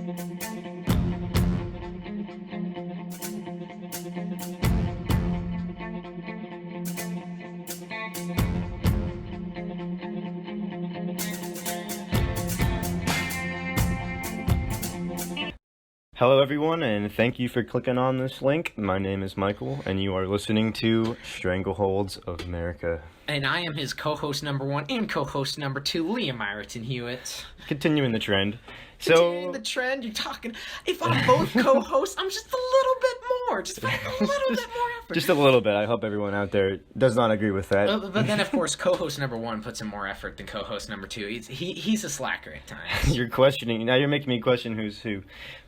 Hello everyone, and thank you for clicking on this link. My name is Michael, and you are listening to Strangleholds of America. And I am his co-host number 1 and co-host number 2, Liam Ireton Hewitt. Continuing the trend. Continuing the trend, you're talking... If I'm both co-hosts, I'm just a little bit more. Just a little bit more effort. Just a little bit. I hope everyone out there does not agree with that. But then, of course, co-host number 1 puts in more effort than co-host number 2. He's a slacker at times. You're questioning... Now you're making me question who's who.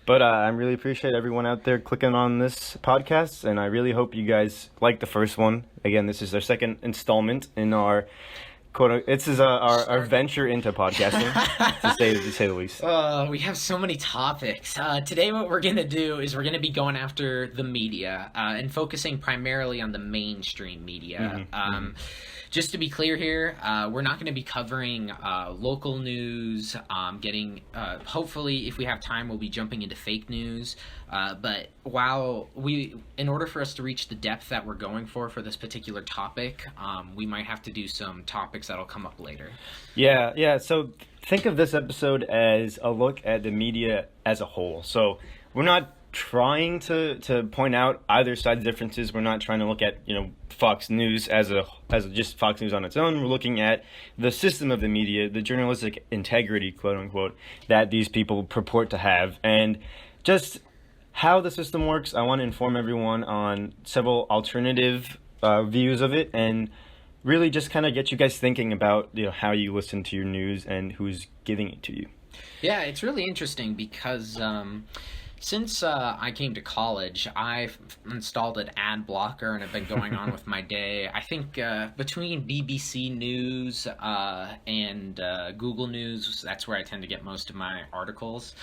But I really appreciate everyone out there clicking on this podcast, and I really hope you guys like the first one. Again, this is our second installment in our this is our venture into podcasting, to say the least. We have so many topics. Today what we're going to do is we're going to be going after the media and focusing primarily on the mainstream media. Just to be clear here, we're not going to be covering local news, hopefully if we have time we'll be jumping into fake news, but in order for us to reach the depth that we're going for this particular topic, we might have to do some topics that'll come up later. Yeah, so think of this episode as a look at the media as a whole. So we're not trying to point out either side's differences. We're not trying to look at Fox News as just Fox News on its own. We're looking at the system of the media, the journalistic integrity, quote unquote, that these people purport to have, and just how the system works. I want to inform everyone on several alternative views of it, and really just kind of get you guys thinking about how you listen to your news and who's giving it to you. Yeah, it's really interesting because since I came to college, I've installed an ad blocker and I've been going on with my day. I think between BBC News and Google News, that's where I tend to get most of my articles.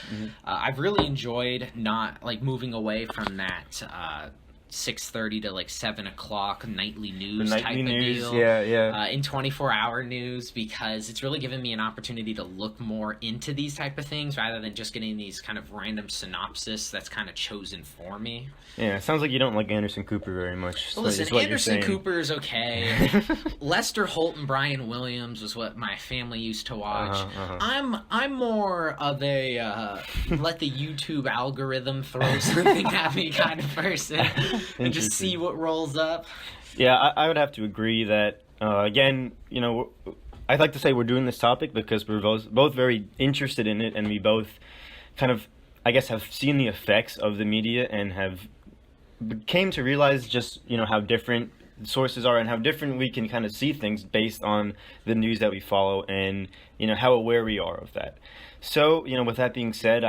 I've really enjoyed not moving away from that 6:30 to 7 o'clock nightly news type of deal. In 24-hour news, because it's really given me an opportunity to look more into these type of things rather than just getting these kind of random synopsis that's kind of chosen for me. Yeah, it sounds like you don't like Anderson Cooper very much. Listen, Anderson Cooper is okay. Lester Holt and Brian Williams was what my family used to watch. I'm more of a let the YouTube algorithm throw something at me kind of person. And just see what rolls up. Yeah, I would have to agree that, again, I'd like to say we're doing this topic because we're both very interested in it, and we both kind of, I guess, have seen the effects of the media and came to realize just, how different sources are and how different we can kind of see things based on the news that we follow and, how aware we are of that. So, with that being said,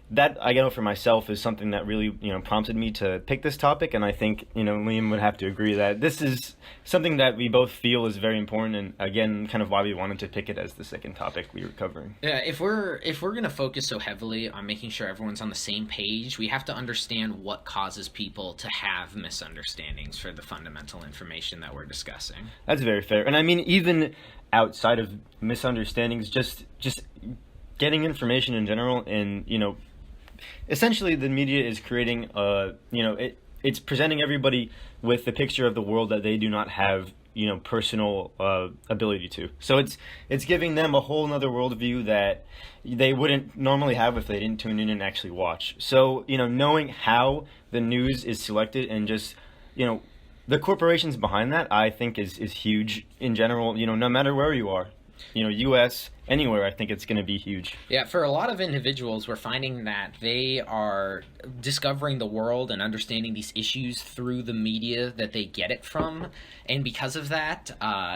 that I know for myself is something that really prompted me to pick this topic, and I think Liam would have to agree that this is something that we both feel is very important, and again kind of why we wanted to pick it as the second topic we were covering. Yeah, if we're going to focus so heavily on making sure everyone's on the same page, we have to understand what causes people to have misunderstandings for the fundamental information that we're discussing. That's very fair, and I mean even outside of misunderstandings, just getting information in general, and essentially the media is creating it's presenting everybody with the picture of the world that they do not have personal ability to. So it's giving them a whole other worldview that they wouldn't normally have if they didn't tune in and actually watch. So knowing how the news is selected and just the corporations behind that, I think is huge in general. No matter where you are, U.S., anywhere, I think it's going to be huge. Yeah, for a lot of individuals, we're finding that they are discovering the world and understanding these issues through the media that they get it from. And because of that,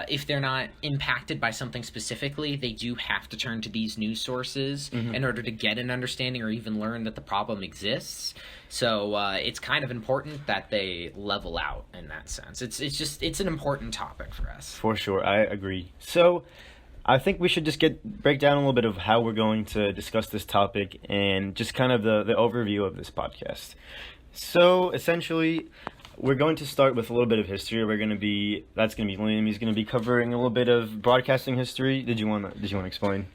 if they're not impacted by something specifically, they do have to turn to these news sources in order to get an understanding or even learn that the problem exists. So it's kind of important that they level out in that sense. It's an important topic for us. For sure, I agree. So I think we should just break down a little bit of how we're going to discuss this topic and just kind of the overview of this podcast. So essentially, we're going to start with a little bit of history. That's going to be Liam. He's going to be covering a little bit of broadcasting history. Did you want to explain?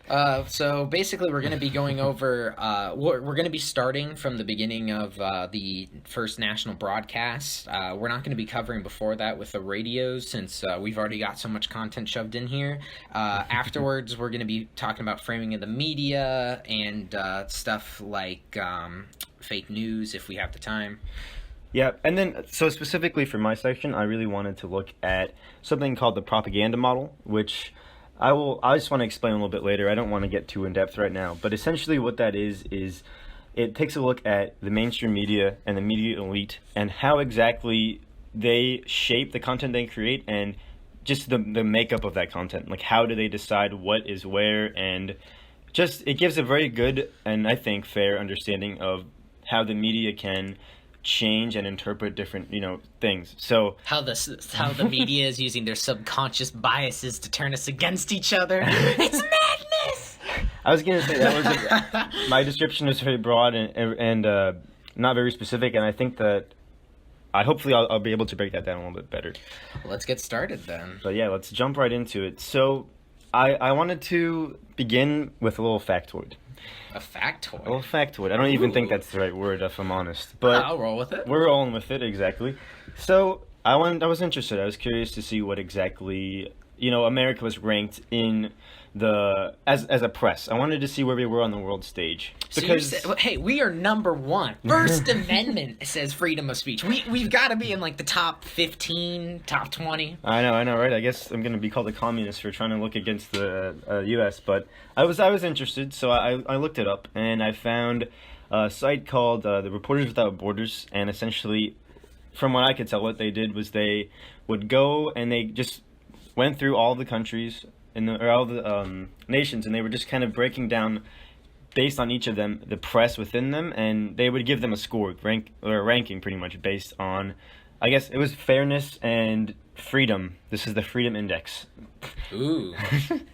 So basically, we're going to be going over. We're going to be starting from the beginning of the first national broadcast. We're not going to be covering before that with the radios, since we've already got so much content shoved in here. Afterwards, we're going to be talking about framing of the media and stuff like fake news, if we have the time. Yeah, and then, so specifically for my section, I really wanted to look at something called the propaganda model, which I just want to explain a little bit later. I don't want to get too in-depth right now, but essentially what that is it takes a look at the mainstream media and the media elite and how exactly they shape the content they create and just the makeup of that content. Like, how do they decide what is where, and just, it gives a very good and I think fair understanding of how the media can change and interpret different, things. So how the media is using their subconscious biases to turn us against each other. It's madness. I was gonna say that was my description is very broad and not very specific, and I think that hopefully I'll be able to break that down a little bit better. Well, let's get started then. But yeah, let's jump right into it. So I wanted to begin with a little factoid. A factoid? A little factoid. I don't even think that's the right word, if I'm honest. But I'll roll with it. We're rolling with it, exactly. So I was interested. I was curious to see what exactly, America was ranked in as a press. I wanted to see where we were on the world stage. Because hey, we are number one. First Amendment says freedom of speech. We've got to be in like the top 15, top 20. I know, right? I guess I'm going to be called a communist for trying to look against the U.S. But I was interested, so I looked it up, and I found a site called the Reporters Without Borders, and essentially, from what I could tell, what they did was they would go and they just went through all the countries or all the nations, and they were just kind of breaking down, based on each of them, the press within them, and they would give them a score, ranking pretty much based on, I guess it was fairness and freedom. This is the Freedom Index. Ooh.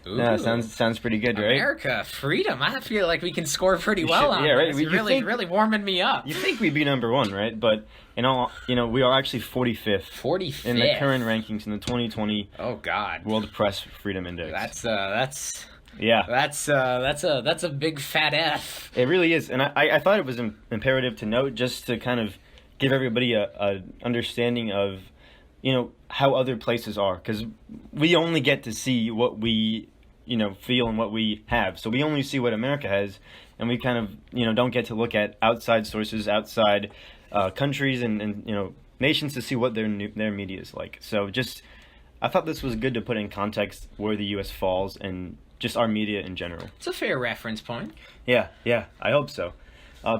Yeah, sounds pretty good, right? America, freedom. I feel like we can score pretty well on yeah, right. this. Really warming me up. You think we'd be number one, right? But we are actually 45th. 45th in the current rankings in the 2020. Oh God. World Press Freedom Index. That's a big fat F. It really is, and I thought it was imperative to note, just to kind of give everybody a understanding of, how other places are, because we only get to see what we, feel and what we have. So we only see what America has, and we kind of, don't get to look at outside sources, outside countries and nations to see what their media is like. So I thought this was good to put in context where the U.S. falls and just our media in general. It's a fair reference point. Yeah, I hope so.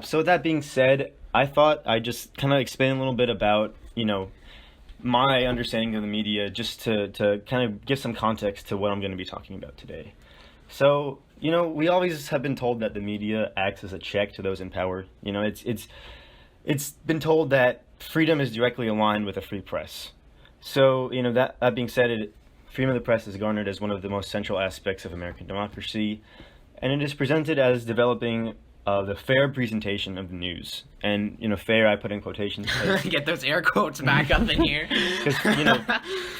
So with that being said, I thought I'd just kind of explain a little bit about, my understanding of the media, just to kind of give some context to what I'm going to be talking about today. So, we always have been told that the media acts as a check to those in power. It's been told that freedom is directly aligned with a free press. So, that being said, freedom of the press is garnered as one of the most central aspects of American democracy, and it is presented as developing the fair presentation of the news. And, fair, I put in quotations. Get those air quotes back up in here. Because,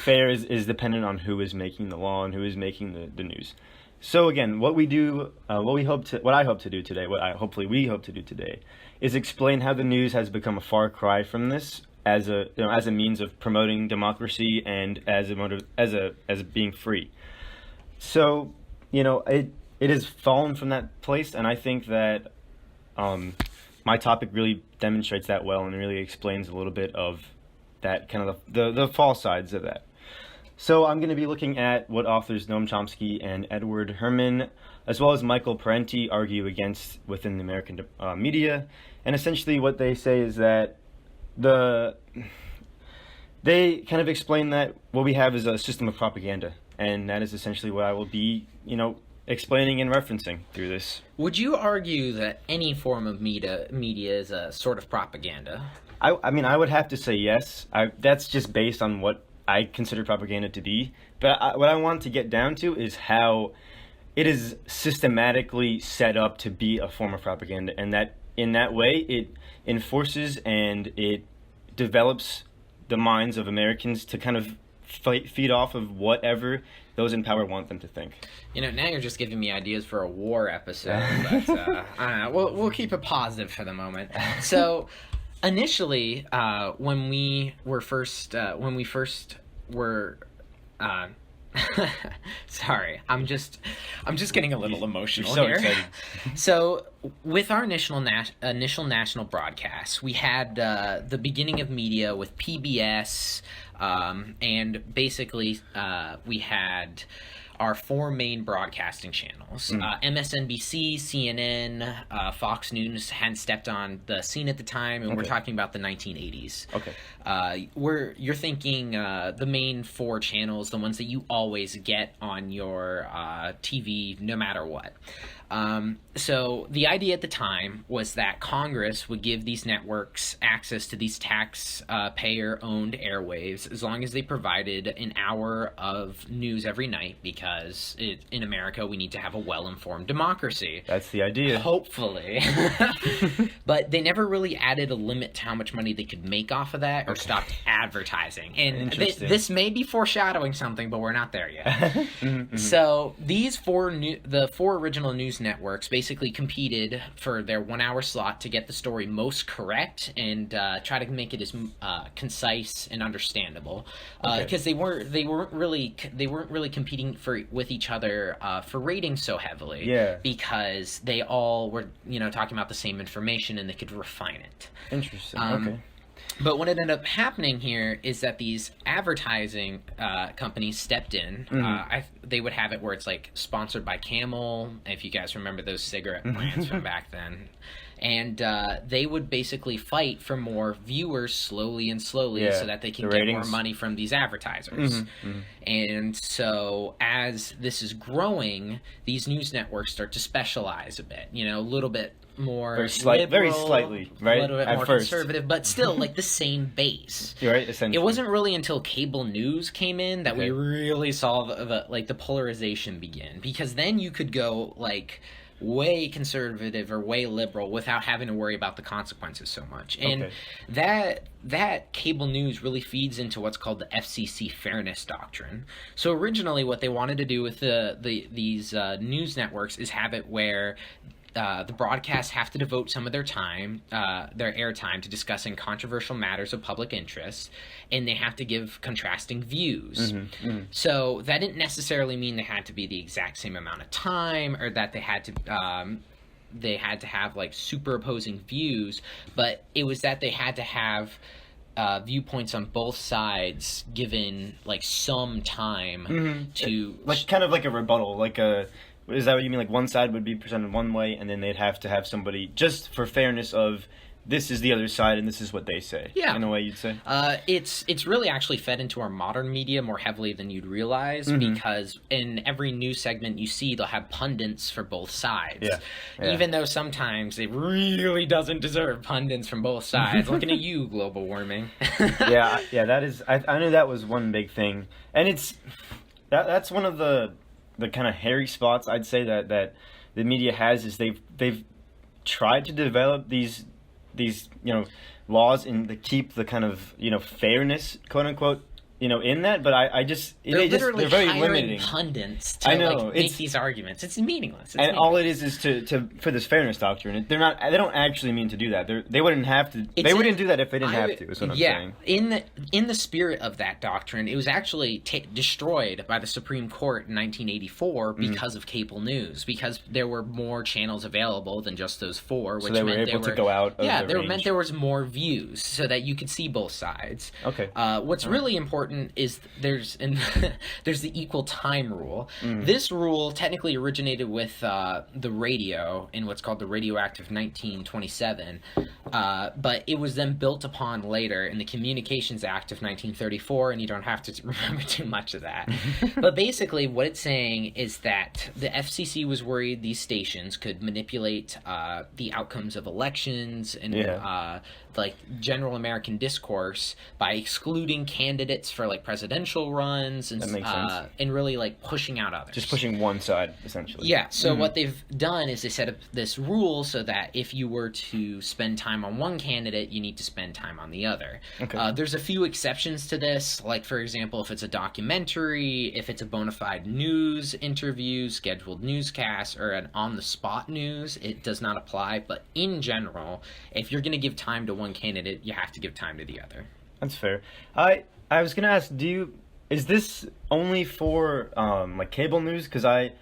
fair is dependent on who is making the law and who is making the news. So again, what we do, what I hope to do today, hopefully we hope to do today, is explain how the news has become a far cry from this as a means of promoting democracy and as being free. So, it has fallen from that place, and I think that my topic really demonstrates that well and really explains a little bit of that, kind of the fall sides of that. So I'm going to be looking at what authors Noam Chomsky and Edward Herman, as well as Michael Parenti, argue against within the American media, and essentially what they say is that they kind of explain that what we have is a system of propaganda, and that is essentially what I will be, explaining and referencing through this. Would you argue that any form of media is a sort of propaganda? I mean, I would have to say yes. That's just based on what I consider propaganda to be. But what I want to get down to is how it is systematically set up to be a form of propaganda, and that in that way it enforces and it develops the minds of Americans to kind of feed off of whatever those in power want them to think. Now you're just giving me ideas for a war episode, but I don't know. We'll keep it positive for the moment. So, initially, when we first were. Sorry, I'm just getting a little emotional You're so here. excited. So, with our initial national broadcasts, we had the beginning of media with PBS, and basically we had our four main broadcasting channels. MSNBC, CNN, Fox News hadn't stepped on the scene at the time, and we're talking about the 1980s. Okay. You're thinking the main four channels, the ones that you always get on your TV no matter what. So the idea at the time was that Congress would give these networks access to these taxpayer-owned airwaves as long as they provided an hour of news every night, because in America we need to have a well-informed democracy. That's the idea. Hopefully. But they never really added a limit to how much money they could make off of that, or stopped advertising. And this may be foreshadowing something, but we're not there yet. Mm-hmm. So these the four original news networks basically competed for their 1 hour slot to get the story most correct and try to make it as concise and understandable, because they weren't really competing with each other for ratings so heavily. Yeah. Because they all were talking about the same information and they could refine it. Interesting. Okay. But what ended up happening here is that these advertising companies stepped in. They would have it where it's like sponsored by Camel, if you guys remember those cigarette brands from back then. And they would basically fight for more viewers slowly so that they can get more money from these advertisers. And so as this is growing, these news networks start to specialize a bit, a little bit more very liberal, slightly, right? A little bit At more first. conservative, but still like the same base. You're right, essentially. It wasn't really until cable news came in that we really saw the polarization begin, because then you could go like way conservative or way liberal without having to worry about the consequences so much. And that cable news really feeds into what's called the FCC fairness doctrine. So originally what they wanted to do with these news networks is have it where the broadcasts have to devote some of their time, their airtime, to discussing controversial matters of public interest, and they have to give contrasting views. So that didn't necessarily mean they had to be the exact same amount of time, or that they had to have like super opposing views, but it was that they had to have viewpoints on both sides given like some time to like kind of like a rebuttal, like a. Is that what you mean? Like one side would be presented one way, and then they'd have to have somebody, just for fairness of, this is the other side and this is what they say. Yeah. In a way, you'd say? It's really actually fed into our modern media more heavily than you'd realize, because in every news segment you see, they'll have pundits for both sides. Yeah. Even though sometimes it really doesn't deserve pundits from both sides. Looking at you, global warming. yeah, that is, I knew that was one big thing. And that's one of the kind of hairy spots I'd say that the media has, is they've tried to develop these laws and to keep the kind of fairness, quote unquote, in that, but they're very limiting. Pundits to make these arguments. It's meaningless. All it is to for this fairness doctrine. They don't actually mean to do that. They wouldn't have to. They wouldn't do that if they didn't have to. Is what I'm saying. In the spirit of that doctrine, it was actually destroyed by the Supreme Court in 1984 because of cable news, because there were more channels available than just those four, which so they were able to go out. Meant there was more views so that you could see both sides. Okay. What's really important is there's the equal time rule. This rule technically originated with the radio in what's called the Radio Act of 1927, but it was then built upon later in the Communications Act of 1934, and you don't have to remember too much of that. But basically what it's saying is that the FCC was worried these stations could manipulate the outcomes of elections and like general American discourse by excluding candidates for like presidential runs and That makes sense. and really like pushing out others. Just pushing one side, essentially. Yeah, so what they've done is they set up this rule so that if you were to spend time on one candidate, you need to spend time on the other. Okay. There's a few exceptions to this, like for example, if it's a documentary, if it's a bona fide news interview, scheduled newscast, or an on-the-spot news, it does not apply. But in general, if you're going to give time to one candidate, you have to give time to the other. That's fair. I was gonna ask, is this only for like cable news? Because I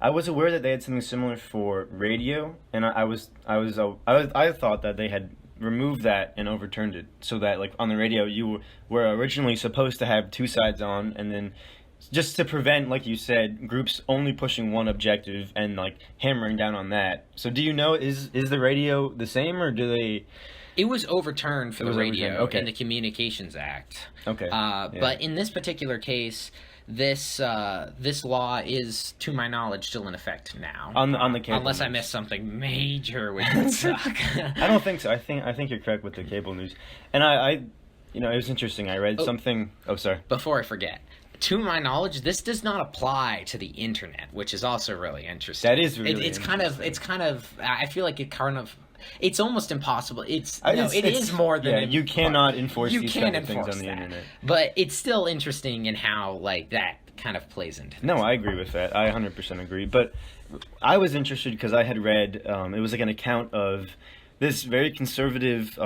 was aware that they had something similar for radio, and I thought that they had removed that and overturned it, so that like on the radio you were originally supposed to have two sides on, and then just to prevent, like you said, groups only pushing one objective and like hammering down on that. So do you know, is the radio the same, or do they? It was overturned for the radio okay. in the Communications Act. Okay. But in this particular case, this law is, to my knowledge, still in effect now. On the cable unless news. I missed something major, which would suck. I don't think so. I think you're correct with the cable news. And I it was interesting. I read something. Oh, sorry. Before I forget. To my knowledge, this does not apply to the internet, which is also really interesting. That is really it's interesting. it's kind of I feel like it kind of it's almost impossible. It It's is more than you cannot enforce you these can't kind of things enforce on the that. internet. But it's still interesting in how like that kind of plays into this. No, I agree with that. I 100% agree. But I was interested because I had read it was like an account of this very conservative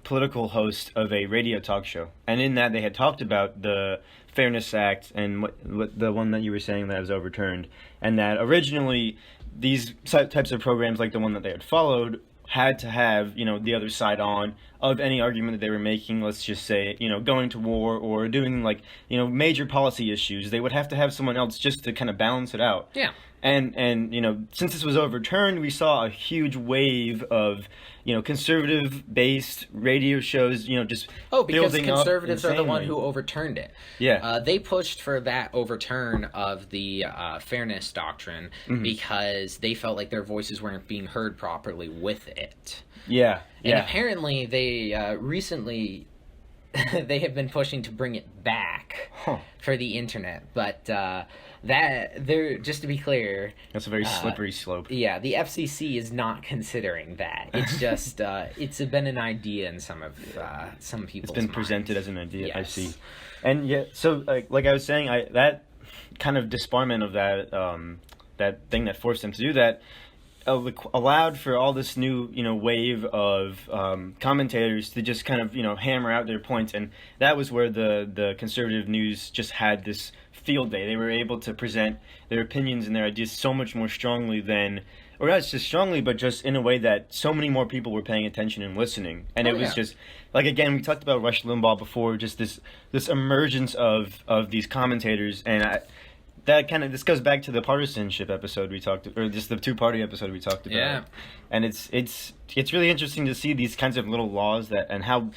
political host of a radio talk show, and in that they had talked about the Fairness Act and what the one that you were saying that was overturned, and that originally these types of programs like the one that they had followed had to have the other side on of any argument that they were making. Let's just say going to war or doing like major policy issues. They would have to have someone else just to kind of balance it out. Yeah. And since this was overturned, we saw a huge wave of conservative-based radio shows, just because building conservatives up are the one insanely. who overturned it. Yeah. They pushed for that overturn of the fairness doctrine because they felt like their voices weren't being heard properly with it. Yeah. And Yeah. apparently they recently they have been pushing to bring it back for the internet, but just to be clear, That's a very slippery slope. yeah, the FCC is not considering that. It's just it's been an idea in some people's It's been minds. presented as an idea. I Yes. see. And yeah, so like I was saying, that kind of disbarment of that that thing that forced them to do that allowed for all this new wave of commentators to just kind of hammer out their points, and that was where the conservative news just had this field day. They were able to present their opinions and their ideas so much more strongly than, or not just strongly, but just in a way that so many more people were paying attention and listening. And it was just like, again, we talked about Rush Limbaugh before, just this emergence of these commentators, and this goes back to the partisanship episode we talked, or just the two-party episode we talked about. Yeah. And it's really interesting to see these kinds of little laws and how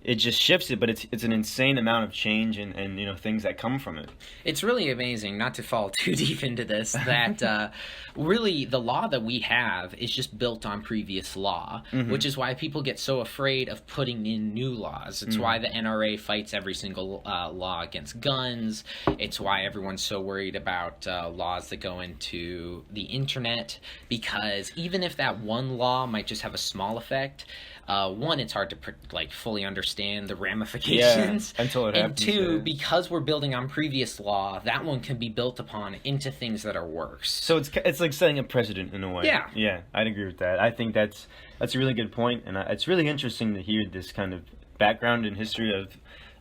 it just shifts it, but it's an insane amount of change and things that come from it. It's really amazing, not to fall too deep into this, that really the law that we have is just built on previous law, which is why people get so afraid of putting in new laws. It's why the NRA fights every single law against guns. It's why everyone's so worried about laws that go into the internet, because even if that one law might just have a small effect, one, it's hard to fully understand the ramifications. Yeah, until it happens. And two, yeah. because we're building on previous law, that one can be built upon into things that are worse. So it's like setting a precedent in a way. Yeah. Yeah, I'd agree with that. I think that's a really good point, and it's really interesting to hear this kind of background and history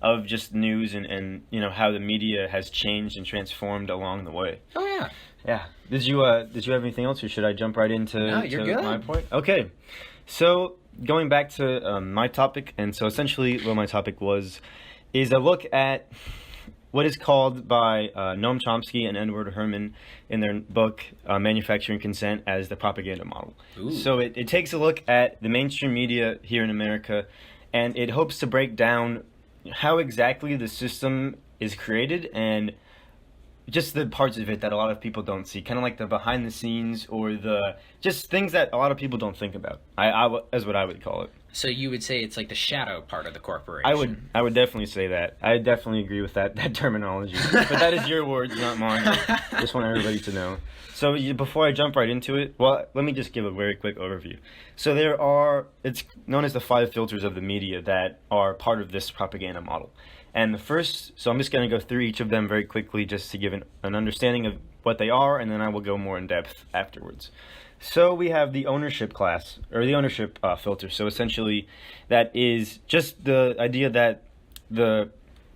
of just news and how the media has changed and transformed along the way. Oh yeah. Yeah. Did you have anything else, or should I jump right into No, you're good. my point? Okay. So going back to my topic, and so essentially what my topic is a look at what is called by Noam Chomsky and Edward Herman in their book Manufacturing Consent as the propaganda model. Ooh. So it takes a look at the mainstream media here in America, and it hopes to break down how exactly the system is created and just the parts of it that a lot of people don't see, kind of like the behind the scenes or the just things that a lot of people don't think about. As what I would call it. So you would say it's like the shadow part of the corporation. I would definitely say that. I definitely agree with that terminology. But that is your words, not mine. Just want everybody to know. So before I jump right into it, well, let me just give a very quick overview. So it's known as the 5 filters of the media that are part of this propaganda model. And so I'm just going to go through each of them very quickly just to give an understanding of what they are, and then I will go more in depth afterwards. So we have the ownership class, or the ownership filter. So essentially, that is just the idea that the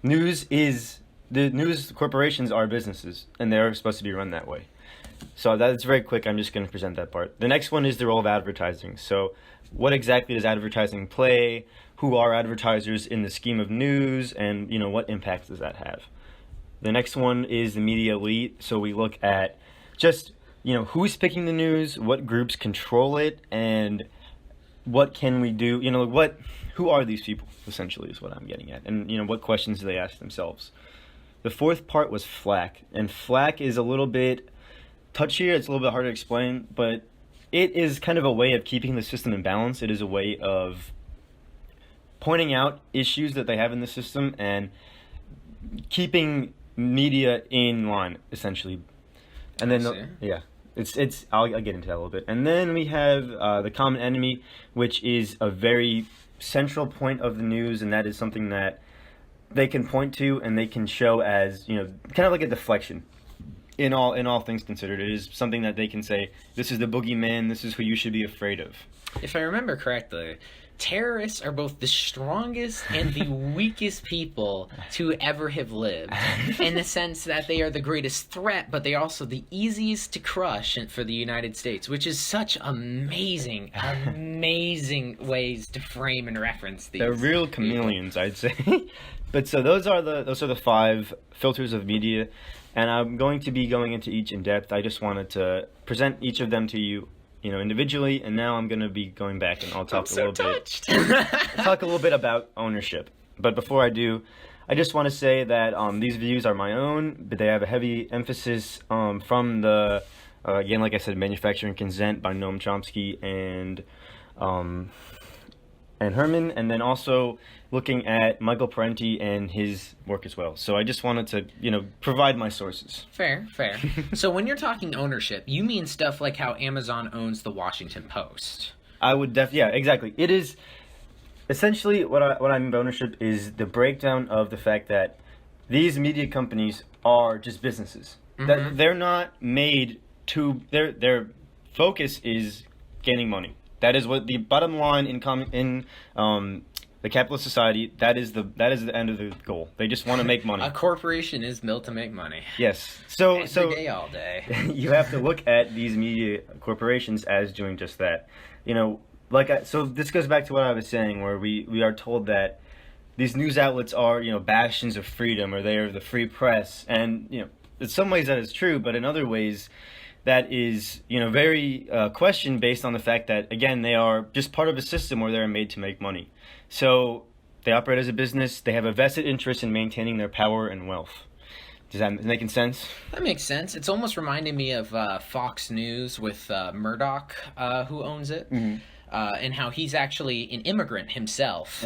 news corporations are businesses, and they're supposed to be run that way. So that's very quick. I'm just going to present that part. The next one is the role of advertising. So what exactly does advertising play? Who are advertisers in the scheme of news, and what impact does that have? The next one is the media elite. So we look at just who's picking the news, what groups control it, and what can we do? Who are these people? Essentially, is what I'm getting at, and what questions do they ask themselves? The fourth part was flack, and flack is a little bit touchier. It's a little bit hard to explain, but it is kind of a way of keeping the system in balance. It is a way of pointing out issues that they have in the system and keeping media in line, essentially. And then I'll get into that a little bit. And then we have the common enemy, which is a very central point of the news, and that is something that they can point to and they can show as kind of like a deflection. In all things considered, it is something that they can say, this is the boogeyman, this is who you should be afraid of. If I remember correctly, terrorists are both the strongest and the weakest people to ever have lived, in the sense that they are the greatest threat, but they are also the easiest to crush for the United States, which is such amazing ways to frame and reference these. They're real chameleons, I'd say. But so those are the 5 filters of media, and I'm going to be going into each in depth. I just wanted to present each of them to you, individually, and now I'm going to be going back and I'll talk talk a little bit about ownership. But before I do, I just want to say that these views are my own, but they have a heavy emphasis from the again, like I said, Manufacturing Consent by Noam Chomsky and Herman, and then also looking at Michael Parenti and his work as well. So I just wanted to, provide my sources. Fair. So when you're talking ownership, you mean stuff like how Amazon owns the Washington Post. I would yeah, exactly. It is essentially what I mean by ownership is the breakdown of the fact that these media companies are just businesses. Mm-hmm. That they're not made to their focus is gaining money. That is what the bottom line in the capitalist society. That is the end of the goal. They just want to make money. A corporation is built to make money. Yes. So every day, all day. You have to look at these media corporations as doing just that. So this goes back to what I was saying, where we are told that these news outlets are bastions of freedom, or they are the free press, and in some ways that is true, but in other ways that is very questioned based on the fact that, again, they are just part of a system where they're made to make money. So they operate as a business. They have a vested interest in maintaining their power and wealth. Does that make sense? That makes sense. It's almost reminding me of Fox News with Murdoch, who owns it. Mm-hmm. And how he's actually an immigrant himself,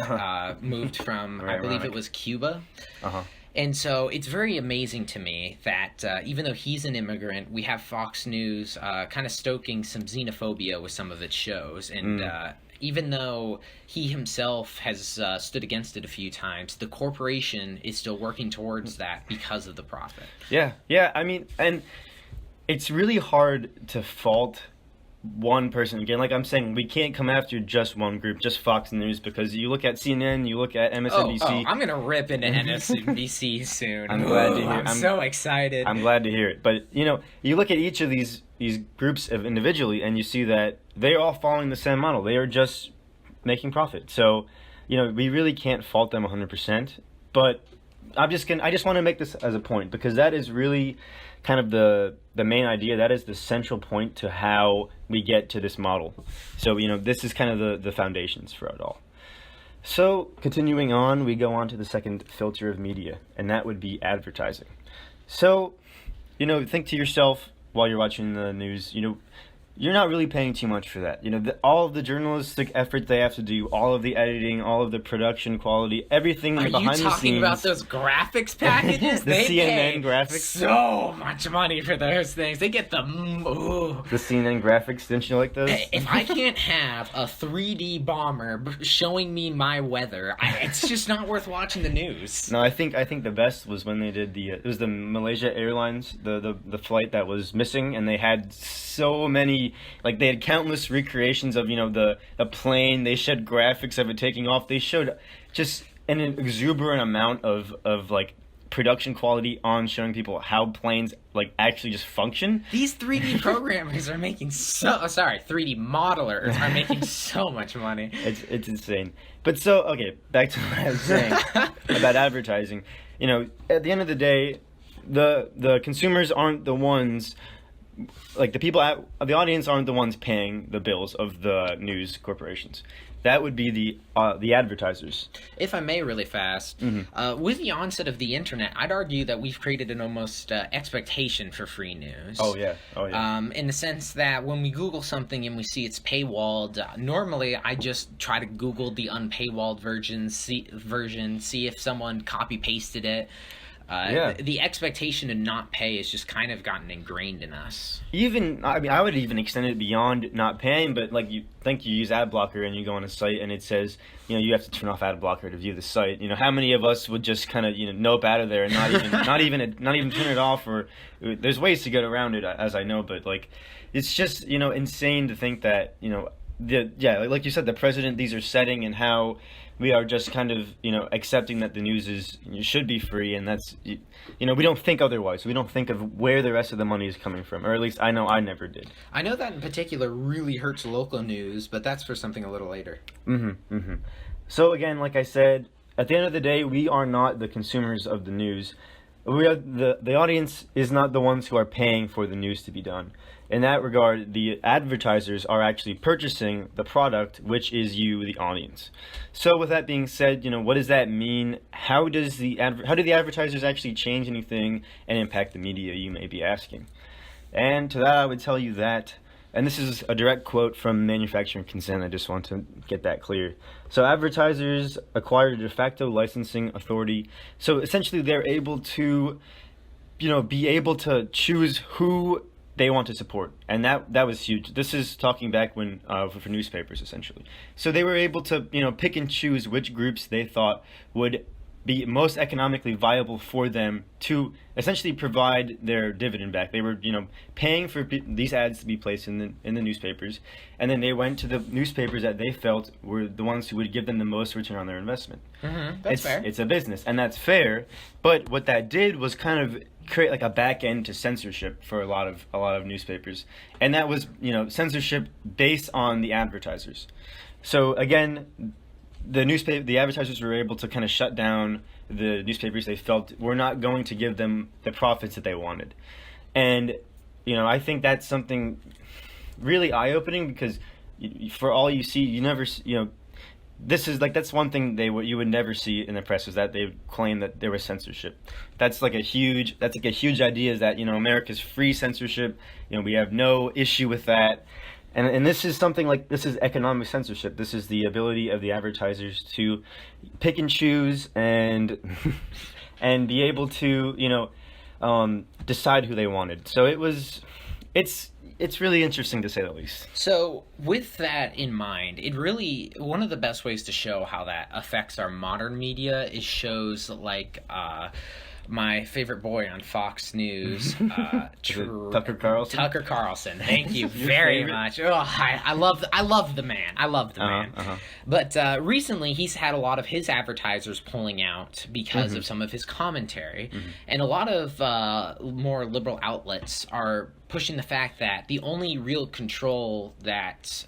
moved from, I believe it was Cuba. Uh-huh. And so it's very amazing to me that even though he's an immigrant, we have Fox News kind of stoking some xenophobia with some of its shows. And even though he himself has stood against it a few times, the corporation is still working towards that because of the profit. Yeah. I mean, and it's really hard to fault one person. Again, like I'm saying, we can't come after just one group, just Fox News, because you look at CNN, you look at MSNBC. I'm gonna rip into MSNBC soon. I'm glad to hear. I'm so excited. I'm glad to hear it. But you look at each of these groups of individually, and you see that they're all following the same model. They are just making profit. So, we really can't fault them 100%. But I just want to make this as a point, because that is really kind of the main idea. That is the central point to how we get to this model. So, this is kind of the foundations for it all. So, continuing on, we go on to the second filter of media, and that would be advertising. So, think to yourself while you're watching the news, you're not really paying too much for that. All of the journalistic effort they have to do, all of the editing, all of the production quality, everything Are you behind the scenes. talking about those graphics packages? The They CNN pay graphics? so much money for those things. They get the ooh. The CNN graphics, didn't you like those? If I can't have a 3D bomber showing me my weather, it's just not worth watching the news. No, I think the best was when they did it was the Malaysia Airlines, the flight that was missing, and they had so many, like they had countless recreations of the plane. They showed graphics of it taking off. They showed just an exuberant amount of like production quality on showing people how planes like actually just function. These 3D programmers are making 3D modelers are making so much money. It's insane. But okay, back to what I was saying about advertising. At the end of the day, the consumers aren't the ones, like the audience aren't the ones paying the bills of the news corporations. That would be the advertisers. If I may, really fast, with the onset of the internet, I'd argue that we've created an almost expectation for free news. Oh yeah. In the sense that when we Google something and we see it's paywalled, normally I just try to Google the unpaywalled version, see if someone copy pasted it. The expectation to not pay has just kind of gotten ingrained in us. I would even extend it beyond not paying, but like you use ad blocker and you go on a site and it says, you have to turn off ad blocker to view the site. How many of us would just kind of, nope out of there and not even turn it off? Or there's ways to get around it, as I know, but like, it's just, insane to think that, like you said, the president, these are setting, and how we are just kind of, accepting that the news should be free, and that's, we don't think otherwise. We don't think of where the rest of the money is coming from, or at least I know I never did. I know that in particular really hurts local news, but that's for something a little later. So again, like I said, at the end of the day, we are not the consumers of the news. We are the audience is not the ones who are paying for the news to be done. In that regard, the advertisers are actually purchasing the product, which is you, the audience. So with that being said, what does that mean? How do the advertisers actually change anything and impact the media, you may be asking? And to that, I would tell you that, and this is a direct quote from Manufacturing Consent, I just want to get that clear. So advertisers acquire de facto licensing authority. So essentially they're able to, be able to choose who they want to support, and that was huge. This is talking back when for newspapers, essentially. So they were able to pick and choose which groups they thought would be most economically viable for them to essentially provide their dividend back. They were paying for these ads to be placed in the newspapers, and then they went to the newspapers that they felt were the ones who would give them the most return on their investment. That's fair. It's a business, and that's fair. But what that did was kind of create like a back end to censorship for a lot of newspapers, and that was censorship based on the advertisers. So again, the advertisers were able to kind of shut down the newspapers they felt were not going to give them the profits that they wanted, and I think that's something really eye-opening, because for all you see, you never this is like, that's one thing you would never see in the press, is that they claim that there was censorship. That's like a huge idea, is that America's free censorship. We have no issue with that. And this is something like, this is economic censorship. This is the ability of the advertisers to pick and choose and and be able to decide who they wanted. So it's really interesting, to say the least. So with that in mind, one of the best ways to show how that affects our modern media is shows like my favorite boy on Fox News, Tucker Carlson. Tucker Carlson. Thank you very much. Oh, I love the man. I love the man. But recently, he's had a lot of his advertisers pulling out because of some of his commentary, and a lot of more liberal outlets are pushing the fact that the only real control that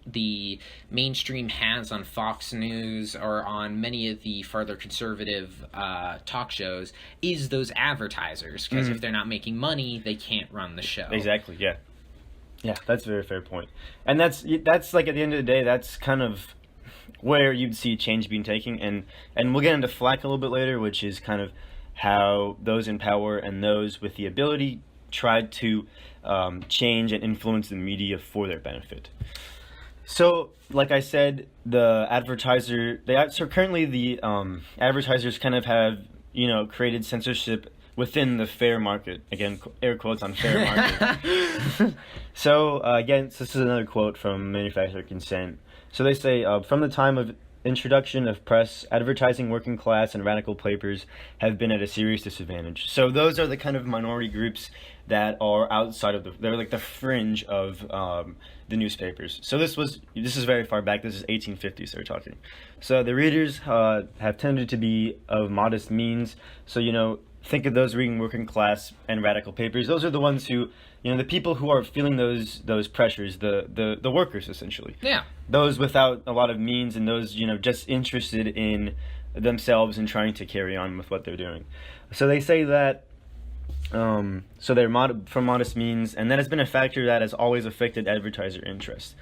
the mainstream has on Fox News or on many of the farther conservative talk shows is those advertisers, because if they're not making money, they can't run the show. Exactly. Yeah, that's a very fair point. And that's like, at the end of the day, that's kind of where you'd see change being taken, and we'll get into flack a little bit later, which is kind of how those in power and those with the ability tried to change and influence the media for their benefit. So, like I said, so currently the advertisers kind of have, created censorship within the fair market. Again, air quotes on fair market. So, again, so this is another quote from Manufacturing Consent. So they say, from the time of introduction of press, advertising working class and radical papers have been at a serious disadvantage. So those are the kind of minority groups that are outside of they're like the fringe of the newspapers. So this is very far back. This is 1850s they're talking. So the readers have tended to be of modest means. So, think of those reading working class and radical papers. Those are the ones who, the people who are feeling those pressures, the workers essentially. Yeah. Those without a lot of means and those, just interested in themselves and trying to carry on with what they're doing. So they say that, so they're from modest means, and that has been a factor that has always affected advertiser interest.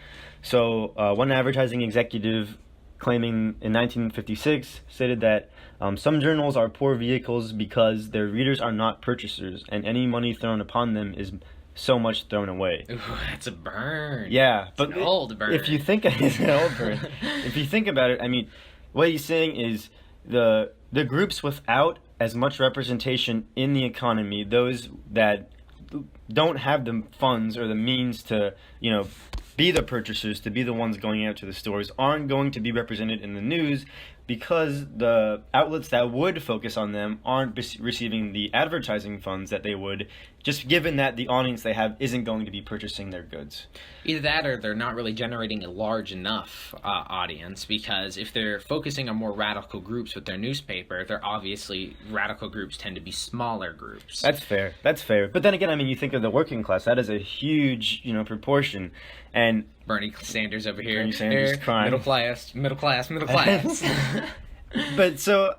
So one advertising executive claiming in 1956 stated that some journals are poor vehicles because their readers are not purchasers, and any money thrown upon them is so much thrown away. Ooh, that's a burn. Yeah, it's but an old burn. If you think it's an old burn, if you think about it, I mean, what he's saying is the groups without as much representation in the economy, those that don't have the funds or the means to, be the purchasers, to be the ones going out to the stores, aren't going to be represented in the news because the outlets that would focus on them aren't receiving the advertising funds that they would, just given that the audience they have isn't going to be purchasing their goods. Either that or they're not really generating a large enough audience, because if they're focusing on more radical groups with their newspaper, they're obviously, radical groups tend to be smaller groups. That's fair. But then again, I mean, you think of the working class, that is a huge, proportion. And Bernie Sanders over here. Bernie Sanders crying. Middle class. But so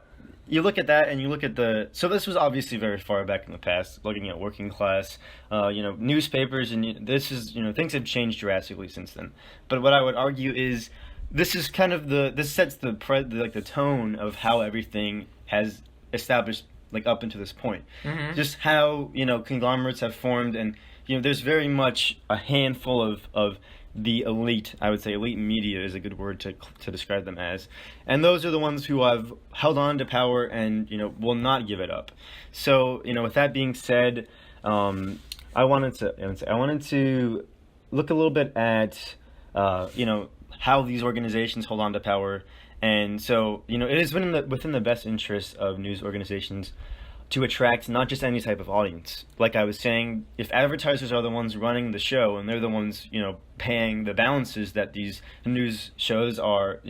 you look at that and you look at so this was obviously very far back in the past, looking at working class, newspapers, and this is, things have changed drastically since then. But what I would argue is this is kind of this sets the tone of how everything has established, like, up until this point. Mm-hmm. Just how, conglomerates have formed, and, there's very much a handful of the elite. I would say elite media is a good word to describe them as. And those are the ones who have held on to power and, will not give it up. So, with that being said, I wanted to look a little bit at, how these organizations hold on to power. And so, it is within the best interest of news organizations to attract not just any type of audience. Like I was saying, if advertisers are the ones running the show and they're the ones, paying the balances that these news shows are,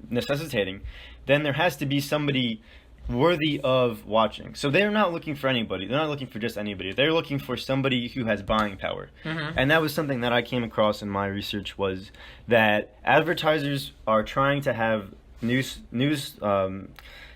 necessitating, then there has to be somebody worthy of watching. So they're not looking for anybody. They're not looking for just anybody. They're looking for somebody who has buying power. Mm-hmm. And that was something that I came across in my research, was that advertisers are trying to have news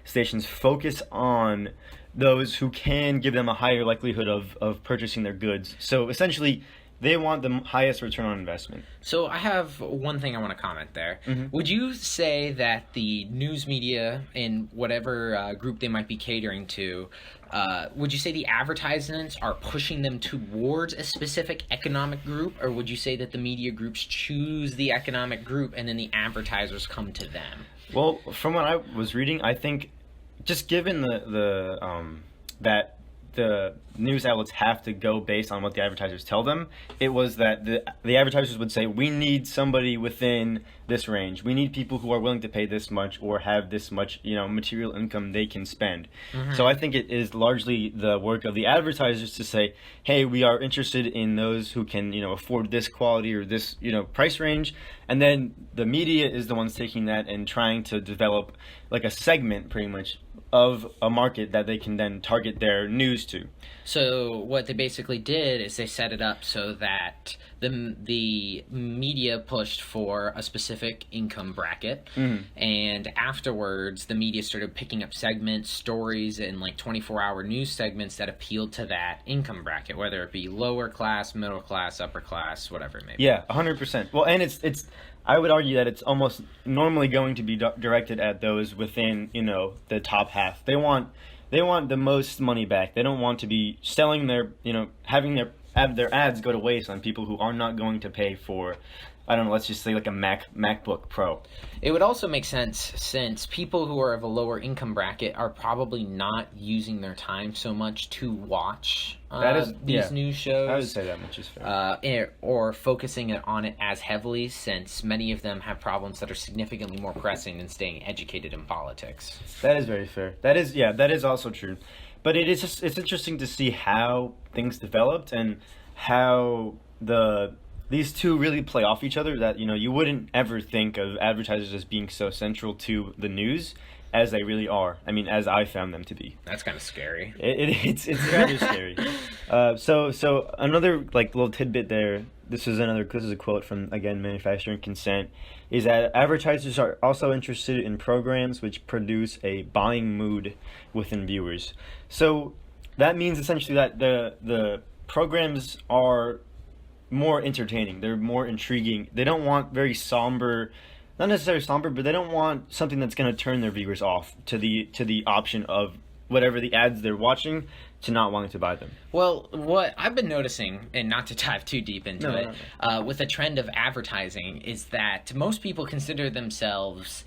stations focus on those who can give them a higher likelihood of purchasing their goods. So essentially, they want the highest return on investment. So I have one thing I want to comment there. Mm-hmm. Would you say that the news media, in whatever group they might be catering to, would you say the advertisements are pushing them towards a specific economic group, or would you say that the media groups choose the economic group and then the advertisers come to them? Well, from what I was reading, I think just given that the news outlets have to go based on what the advertisers tell them, it was that the advertisers would say, we need somebody within this range. We need people who are willing to pay this much or have this much, material income they can spend. Mm-hmm. So I think it is largely the work of the advertisers to say, hey, we are interested in those who can, afford this quality or this, price range. And then the media is the ones taking that and trying to develop like a segment, pretty much, of a market that they can then target their news to. So what they basically did is they set it up so that the media pushed for a specific income bracket, Mm-hmm. and afterwards the media started picking up segments, stories, and like 24-hour news segments that appealed to that income bracket, whether it be lower class, middle class, upper class, whatever it may be. Yeah, 100%. Well, and it's I would argue that it's almost normally going to be directed at those within, the top half. They want they want the most money back. They don't want to be selling their, having their ads go to waste on people who are not going to pay for, I don't know, let's just say like a MacBook Pro. It would also make sense since people who are of a lower income bracket are probably not using their time so much to watch these news shows. I would say that much is fair. Or focusing on it as heavily, since many of them have problems that are significantly more pressing than staying educated in politics. That is very fair. That is also true. But it's interesting to see how things developed and how these two really play off each other, that you wouldn't ever think of advertisers as being so central to the news as they really are. I mean, as I found them to be. That's kind of scary. It's rather scary. So another like little tidbit there. This is a quote from, again, Manufacturing Consent, is that advertisers are also interested in programs which produce a buying mood within viewers. So that means essentially that the programs are more entertaining. They're more intriguing. They don't want very somber, not necessarily somber, but they don't want something that's going to turn their viewers off to the option of whatever the ads they're watching to not wanting to buy them. Well, what I've been noticing, and not to dive too deep into it, with the trend of advertising, is that most people consider themselves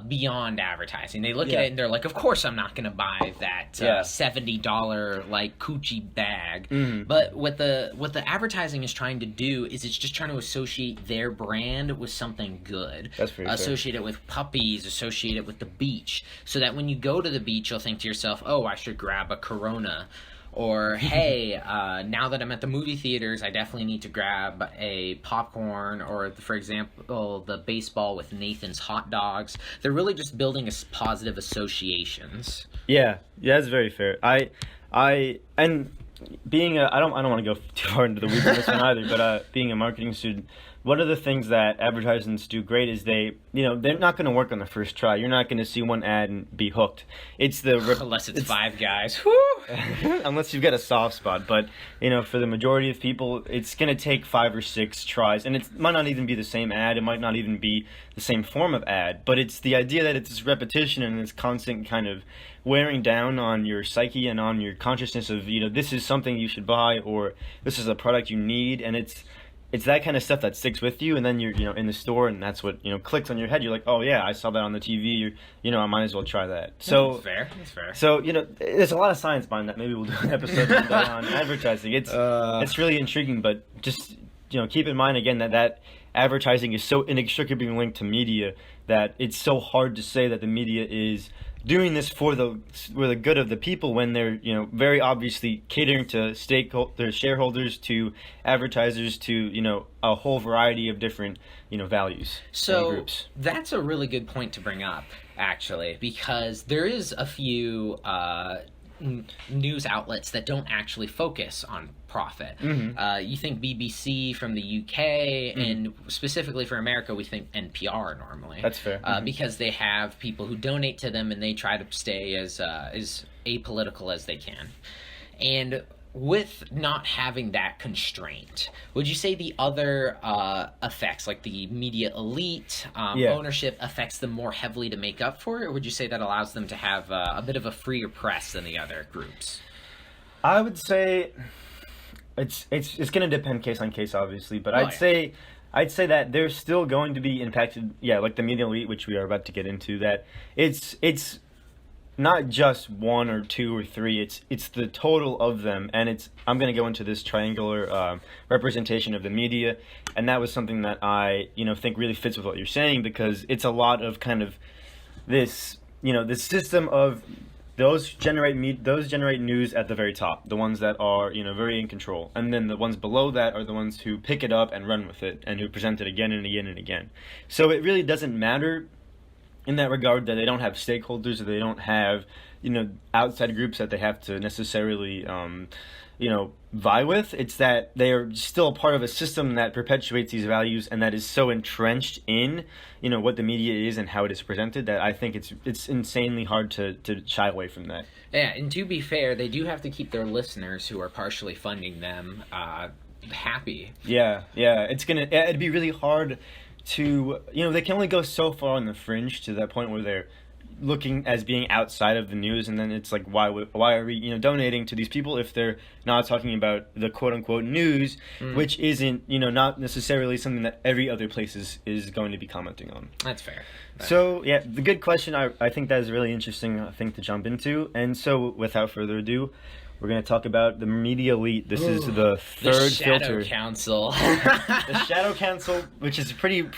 beyond advertising. They look at it and they're like, of course I'm not going to buy that $70 like Gucci bag. Mm-hmm. But what the advertising is trying to do is it's just trying to associate their brand with something good. That's pretty associate it with puppies, associate it with the beach, so that when you go to the beach, you'll think to yourself, oh, I should grab a Corona. Or, hey, now that I'm at the movie theaters, I definitely need to grab a popcorn, or, for example, the baseball with Nathan's hot dogs. They're really just building positive associations. Yeah, that's very fair. And being I don't want to go too far into the weeds on this one either, but being a marketing student, one of the things that advertisements do great is they're not going to work on the first try. You're not going to see one ad and be hooked. Unless it's Five Guys. Unless you've got a soft spot. But, for the majority of people, it's going to take 5 or 6 tries. And it might not even be the same ad. It might not even be the same form of ad. But it's the idea that it's this repetition and this constant kind of wearing down on your psyche and on your consciousness of, this is something you should buy, or this is a product you need. And it's that kind of stuff that sticks with you, and then you're in the store, and that's what clicks on your head. You're like, oh yeah, I saw that on the TV. I might as well try that. So that's fair. So there's a lot of science behind that. Maybe we'll do an episode on advertising. It's really intriguing, but just keep in mind again that advertising is so inextricably linked to media that it's so hard to say that the media is doing this for the good of the people when they're very obviously catering to stakeholders, shareholders, to advertisers, to a whole variety of different values and groups. That's a really good point to bring up, actually, because there is a few news outlets that don't actually focus on profit. Mm-hmm. You think BBC from the UK, and specifically for America, we think NPR normally. That's fair. Because they have people who donate to them, and they try to stay as apolitical as they can. And with not having that constraint, would you say the other effects, like the media elite, ownership, affects them more heavily to make up for it, or would you say that allows them to have a bit of a freer press than the other groups? I would say it's going to depend case on case, obviously, but I'd say that they're still going to be impacted. Yeah, like the media elite, which we are about to get into. That it's not just 1 or 2 or 3. It's the total of them, and I'm going to go into this triangular representation of the media, and that was something that I think really fits with what you're saying, because it's a lot of kind of this this system of those generate news at the very top, the ones that are very in control, and then the ones below that are the ones who pick it up and run with it and who present it again and again and again. So it really doesn't matter in that regard that they don't have stakeholders, or they don't have outside groups that they have to necessarily vie with. It's that they are still a part of a system that perpetuates these values, and that is so entrenched in what the media is and how it is presented, that I think it's insanely hard to shy away from that. Yeah, and to be fair, they do have to keep their listeners, who are partially funding them, happy. Yeah, it'd be really hard to they can only go so far on the fringe to that point where looking as being outside of the news, and then it's like, why are we, donating to these people if they're not talking about the quote unquote news, which isn't, not necessarily something that every other place is going to be commenting on. That's fair. So yeah, the good question. I think that is a really interesting thing to jump into, and so without further ado, we're going to talk about the media elite. This is the third filter. The Shadow Council. The Shadow Council, which is pretty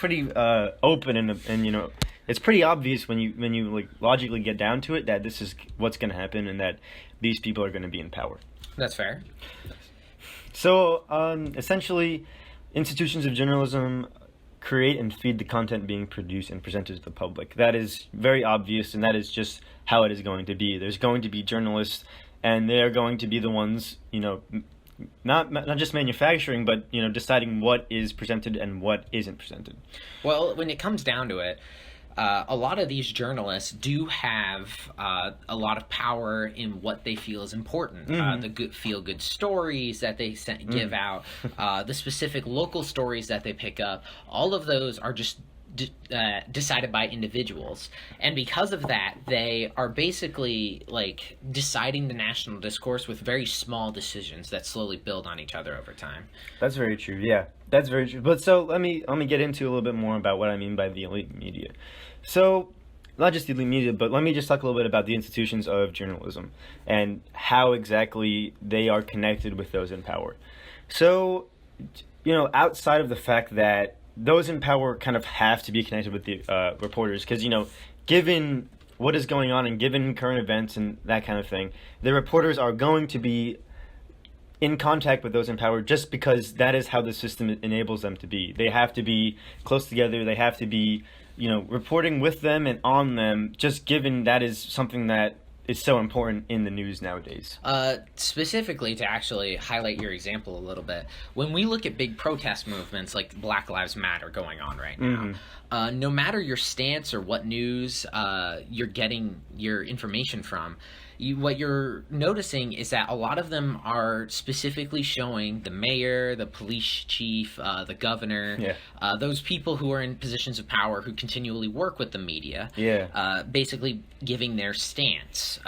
open and it's pretty obvious when you like logically get down to it that this is what's going to happen and that these people are going to be in power. That's fair. So essentially, institutions of journalism create and feed the content being produced and presented to the public. That is very obvious, and that is just how it is going to be. There's going to be journalists, and they are going to be the ones, not just manufacturing, but deciding what is presented and what isn't presented. Well, when it comes down to it, a lot of these journalists do have a lot of power in what they feel is important. The feel-good stories that they give out, the specific local stories that they pick up, all of those are just decided by individuals, and because of that, they are basically like deciding the national discourse with very small decisions that slowly build on each other over time. That's very true. Yeah, that's very true. But so let me get into a little bit more about what I mean by the elite media. So not just the elite media, but let me just talk a little bit about the institutions of journalism and how exactly they are connected with those in power. So outside of the fact that those in power kind of have to be connected with the reporters because, given what is going on and given current events and that kind of thing, the reporters are going to be in contact with those in power just because that is how the system enables them to be. They have to be close together. They have to be, reporting with them and on them, just given that is something that is so important in the news nowadays. Specifically, to actually highlight your example a little bit, when we look at big protest movements like Black Lives Matter going on right now, no matter your stance or what news you're getting your information from, what you're noticing is that a lot of them are specifically showing the mayor, the police chief, the governor, those people who are in positions of power who continually work with the media, basically giving their stance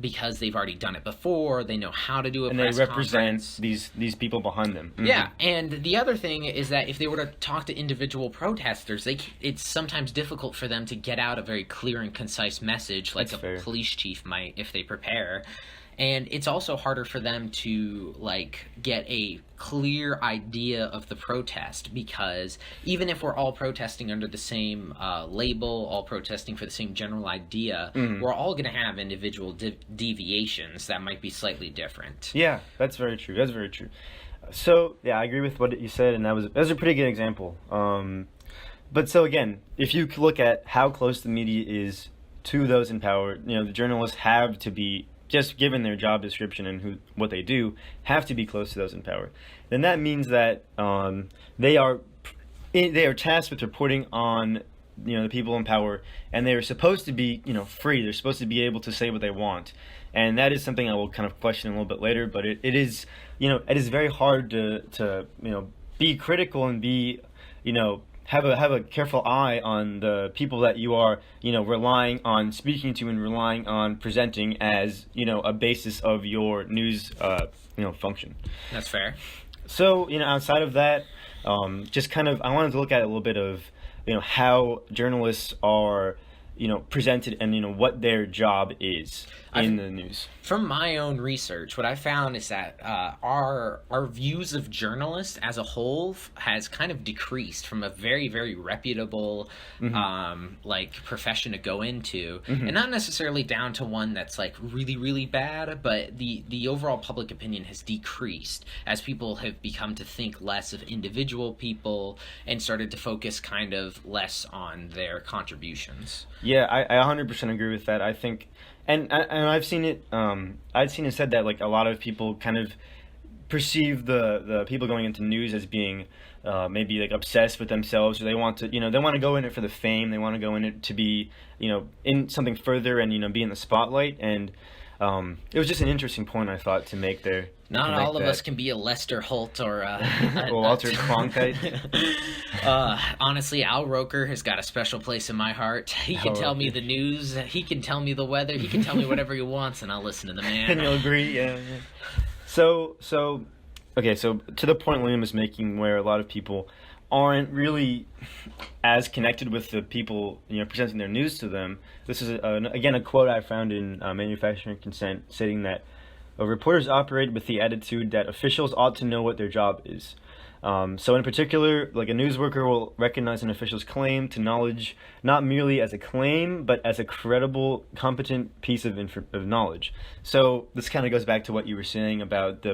because they've already done it before. They know how to do a press conference. And they represent these people behind them. Yeah, and the other thing is that if they were to talk to individual protesters, it's sometimes difficult for them to get out a very clear and concise message like police chief might if they prepare. And it's also harder for them to get a clear idea of the protest, because even if we're all protesting under the same label, all protesting for the same general idea, we're all going to have individual deviations that might be slightly different. Yeah, that's very true. That's very true. So yeah, I agree with what you said, and that was a pretty good example. But so again, if you look at how close the media is to those in power, the journalists have to be, just given their job description and what they do, have to be close to those in power. Then that means that they are tasked with reporting on the people in power, and they are supposed to be free. They're supposed to be able to say what they want, and that is something I will kind of question a little bit later. But it is very hard to be critical and be have a careful eye on the people that you are, relying on speaking to and relying on presenting as, a basis of your news, function. That's fair. So, outside of that, just kind of, I wanted to look at a little bit of, how journalists are, presented and, what their job is in the news. From my own research, what I found is that our views of journalists as a whole has kind of decreased from a very, very reputable profession to go into, and not necessarily down to one that's really, really bad, but the overall public opinion has decreased as people have become to think less of individual people and started to focus kind of less on their contributions. Yeah, I 100% agree with that. I think, and I've seen it. I've seen it said that a lot of people kind of perceive the people going into news as being maybe obsessed with themselves, or they want to they want to go in it for the fame. They want to go in it to be in something further and be in the spotlight. And It was just an interesting point I thought to make there. Not all of us can be a Lester Holt or Walter Cronkite. Honestly, Al Roker has got a special place in my heart. He can tell me the news. He can tell me the weather. He can tell me whatever he wants, and I'll listen to the man. And you'll agree, yeah. So to the point William is making, where a lot of people aren't really as connected with the people, presenting their news to them. This is again a quote I found in Manufacturing Consent, stating that reporters operate with the attitude that officials ought to know what their job is. So in particular, like, a news worker will recognize an official's claim to knowledge not merely as a claim, but as a credible, competent piece of knowledge. So this kind of goes back to what you were saying about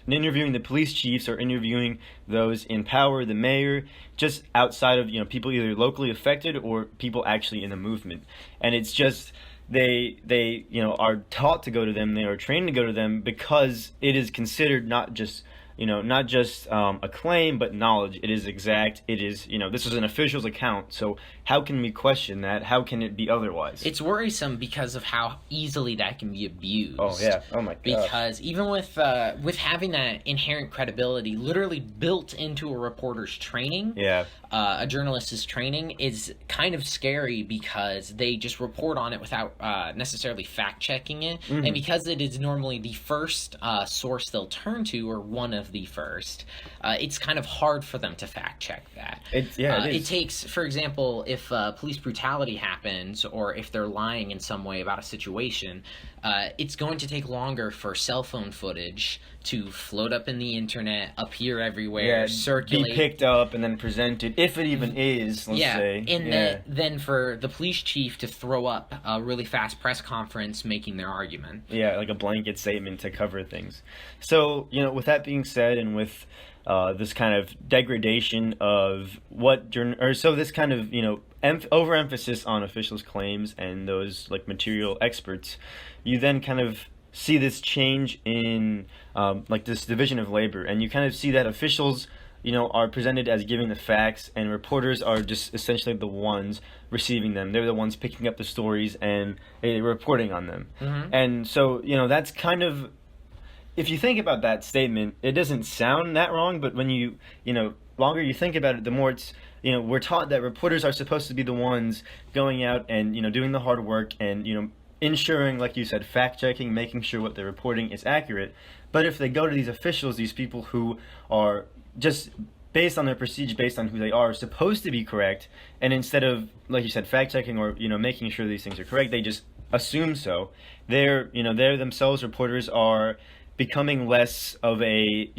interviewing the police chiefs or interviewing those in power, the mayor, just outside of, people either locally affected or people actually in the movement. And it's just, they are taught to go to them, they are trained to go to them, because it is considered not just a claim, but knowledge. It is exact. It is, this is an official's account. So how can we question that? How can it be otherwise? It's worrisome because of how easily that can be abused. Oh, yeah. Oh, my God. Because even with having that inherent credibility literally built into a reporter's training, a journalist's training, is kind of scary, because they just report on it without necessarily fact-checking it. Mm-hmm. And because it is normally the first source they'll turn to, or one of the first, it's kind of hard for them to fact-check that. It takes, for example, if police brutality happens, or if they're lying in some way about a situation, it's going to take longer for cell phone footage to float up in the internet, appear everywhere, circulate, be picked up, and then presented, if it even is, let's say. Then for the police chief to throw up a really fast press conference making their argument. Yeah, like a blanket statement to cover things. So, with that being said, and with this kind of degradation of this kind of, overemphasis on officials' claims and those, like, material experts, you then kind of see this change in this division of labor, and you kind of see that officials are presented as giving the facts, and reporters are just essentially the ones receiving them. They're the ones picking up the stories and reporting on them. Mm-hmm. And so that's kind of, if you think about that statement, it doesn't sound that wrong, but when you longer you think about it, the more it's, we're taught that reporters are supposed to be the ones going out and doing the hard work and ensuring, like you said, fact-checking, making sure what they're reporting is accurate. But if they go to these officials, these people who are just, based on their prestige, based on who they are, supposed to be correct, and instead of, like you said, fact-checking or making sure these things are correct, they just assume so. They're themselves, reporters, are becoming less of a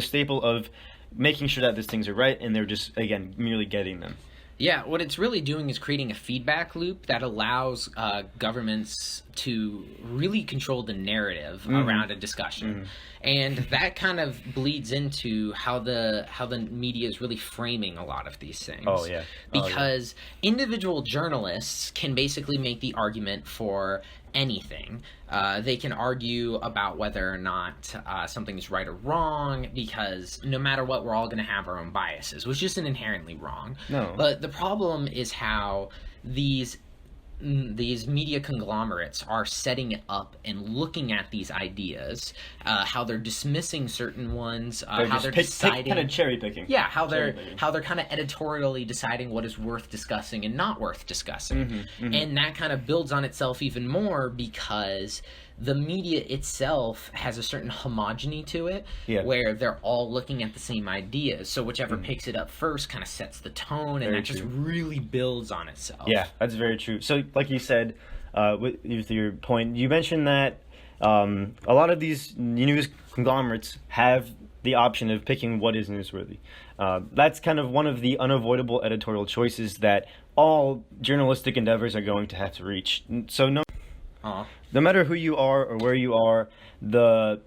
staple of making sure that these things are right, and they're just, again, merely getting them. Yeah, what it's really doing is creating a feedback loop that allows governments to really control the narrative around a discussion. Mm-hmm. And that kind of bleeds into how the media is really framing a lot of these things. Oh, yeah. Because individual journalists can basically make the argument for anything. They can argue about whether or not something is right or wrong, because no matter what, we're all going to have our own biases, which isn't inherently wrong. No. But the problem is how these media conglomerates are setting it up and looking at these ideas, how they're dismissing certain ones, how they're deciding, kind of cherry picking. Yeah, how they're kind of editorially deciding what is worth discussing and not worth discussing. Mm-hmm, mm-hmm. And that kind of builds on itself even more, because the media itself has a certain homogeny to it, where they're all looking at the same ideas. So whichever picks it up first kind of sets the tone, and that just really builds on itself. Yeah, that's very true. So, like you said, with your point, you mentioned that a lot of these news conglomerates have the option of picking what is newsworthy. That's kind of one of the unavoidable editorial choices that all journalistic endeavors are going to have to reach. So no matter who you are or where you are, the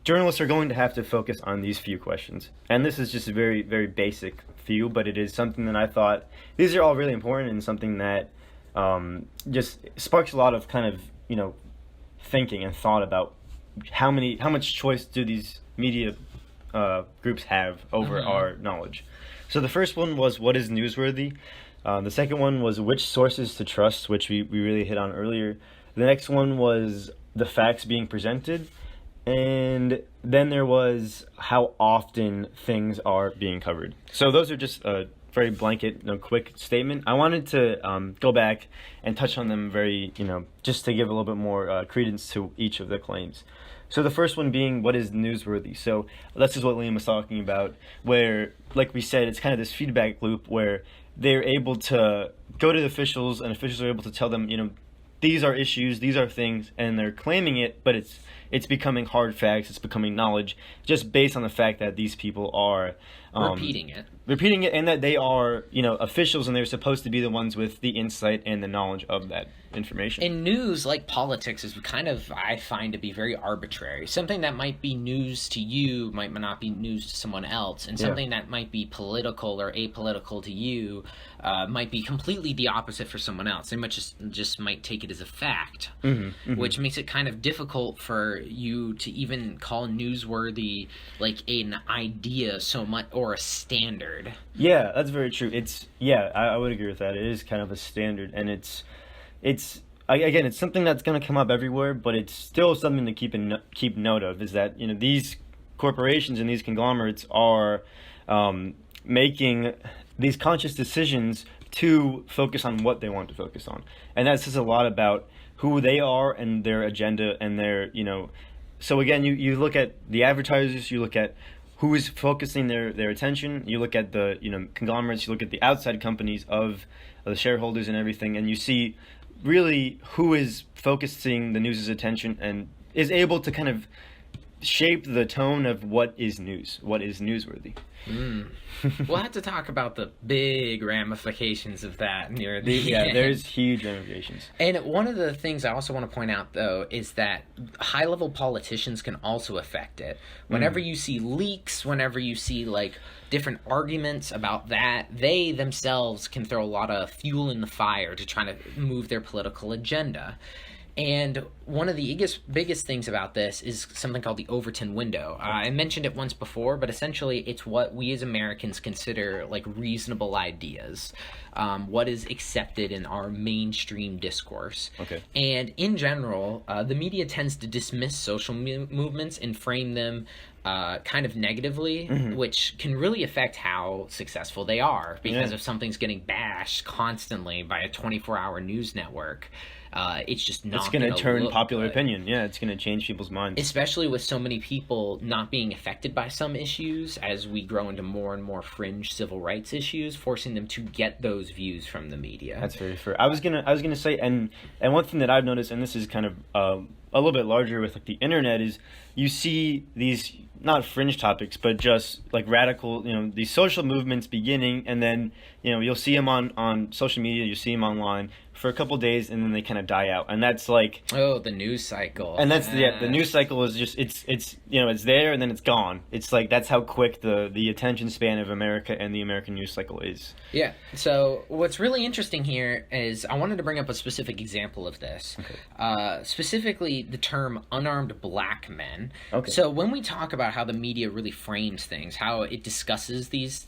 journalists are going to have to focus on these few questions. And this is just a very, very basic few, but it is something that I thought, these are all really important, and something that just sparks a lot of kind of, thinking and thought about how much choice do these media groups have over our knowledge. So the first one was, what is newsworthy? The second one was which sources to trust, which we really hit on earlier. The next one was the facts being presented. And then there was how often things are being covered. So those are just a very blanket, quick statement. I wanted to go back and touch on them very, just to give a little bit more credence to each of the claims. So the first one being, what is newsworthy? So this is what Liam was talking about, where, like we said, it's kind of this feedback loop where they're able to go to the officials, and officials are able to tell them, these are issues, these are things, and they're claiming it, but it's becoming hard facts, it's becoming knowledge, just based on the fact that these people are repeating it, and that they are, officials, and they're supposed to be the ones with the insight and the knowledge of that information. And news, like politics, is kind of, I find, to be very arbitrary. Something that might be news to you might not be news to someone else, and something that might be political or apolitical to you might be completely the opposite for someone else. They might just might take it as a fact, which makes it kind of difficult for you to even call newsworthy like an idea so much, or a standard. Yeah, that's very true. I would agree with that. It is kind of a standard, and it's something that's going to come up everywhere, but it's still something to keep note of, is that these corporations and these conglomerates are making these conscious decisions to focus on what they want to focus on, and that says a lot about who they are and their agenda and their So again, you look at the advertisers, you look at who is focusing their attention, you look at the conglomerates, you look at the outside companies of the shareholders and everything, and you see really who is focusing the news's attention and is able to kind of shape the tone of what is news, what is newsworthy. We'll have to talk about the big ramifications of that near the Yeah, end. there's huge ramifications. And one of the things I also want to point out, though, is that high-level politicians can also affect it. Whenever you see leaks, whenever you see, different arguments about that, they themselves can throw a lot of fuel in the fire to try to move their political agenda. And one of the biggest things about this is something called the Overton window. I mentioned it once before, but essentially it's what we as Americans consider reasonable ideas, what is accepted in our mainstream discourse. Okay. And in general, the media tends to dismiss social movements and frame them kind of negatively, which can really affect how successful they are, because if something's getting bashed constantly by a 24-hour news network, it's just not going to turn popular good. Opinion. Yeah, it's going to change people's minds. Especially with so many people not being affected by some issues as we grow into more and more fringe civil rights issues, forcing them to get those views from the media. That's very fair. I was gonna say, and one thing that I've noticed, and this is kind of a little bit larger with the internet, is you see these not fringe topics, but just radical, these social movements beginning, and then you'll see them on social media, you see them online for a couple days, and then they kind of die out, and that's the news cycle. And that's the news cycle is just it's there and then it's gone. It's that's how quick the attention span of America and the American news cycle is. Yeah. So what's really interesting here is I wanted to bring up a specific example of this. Okay. Specifically the term unarmed black men. Okay. So when we talk about how the media really frames things, how it discusses these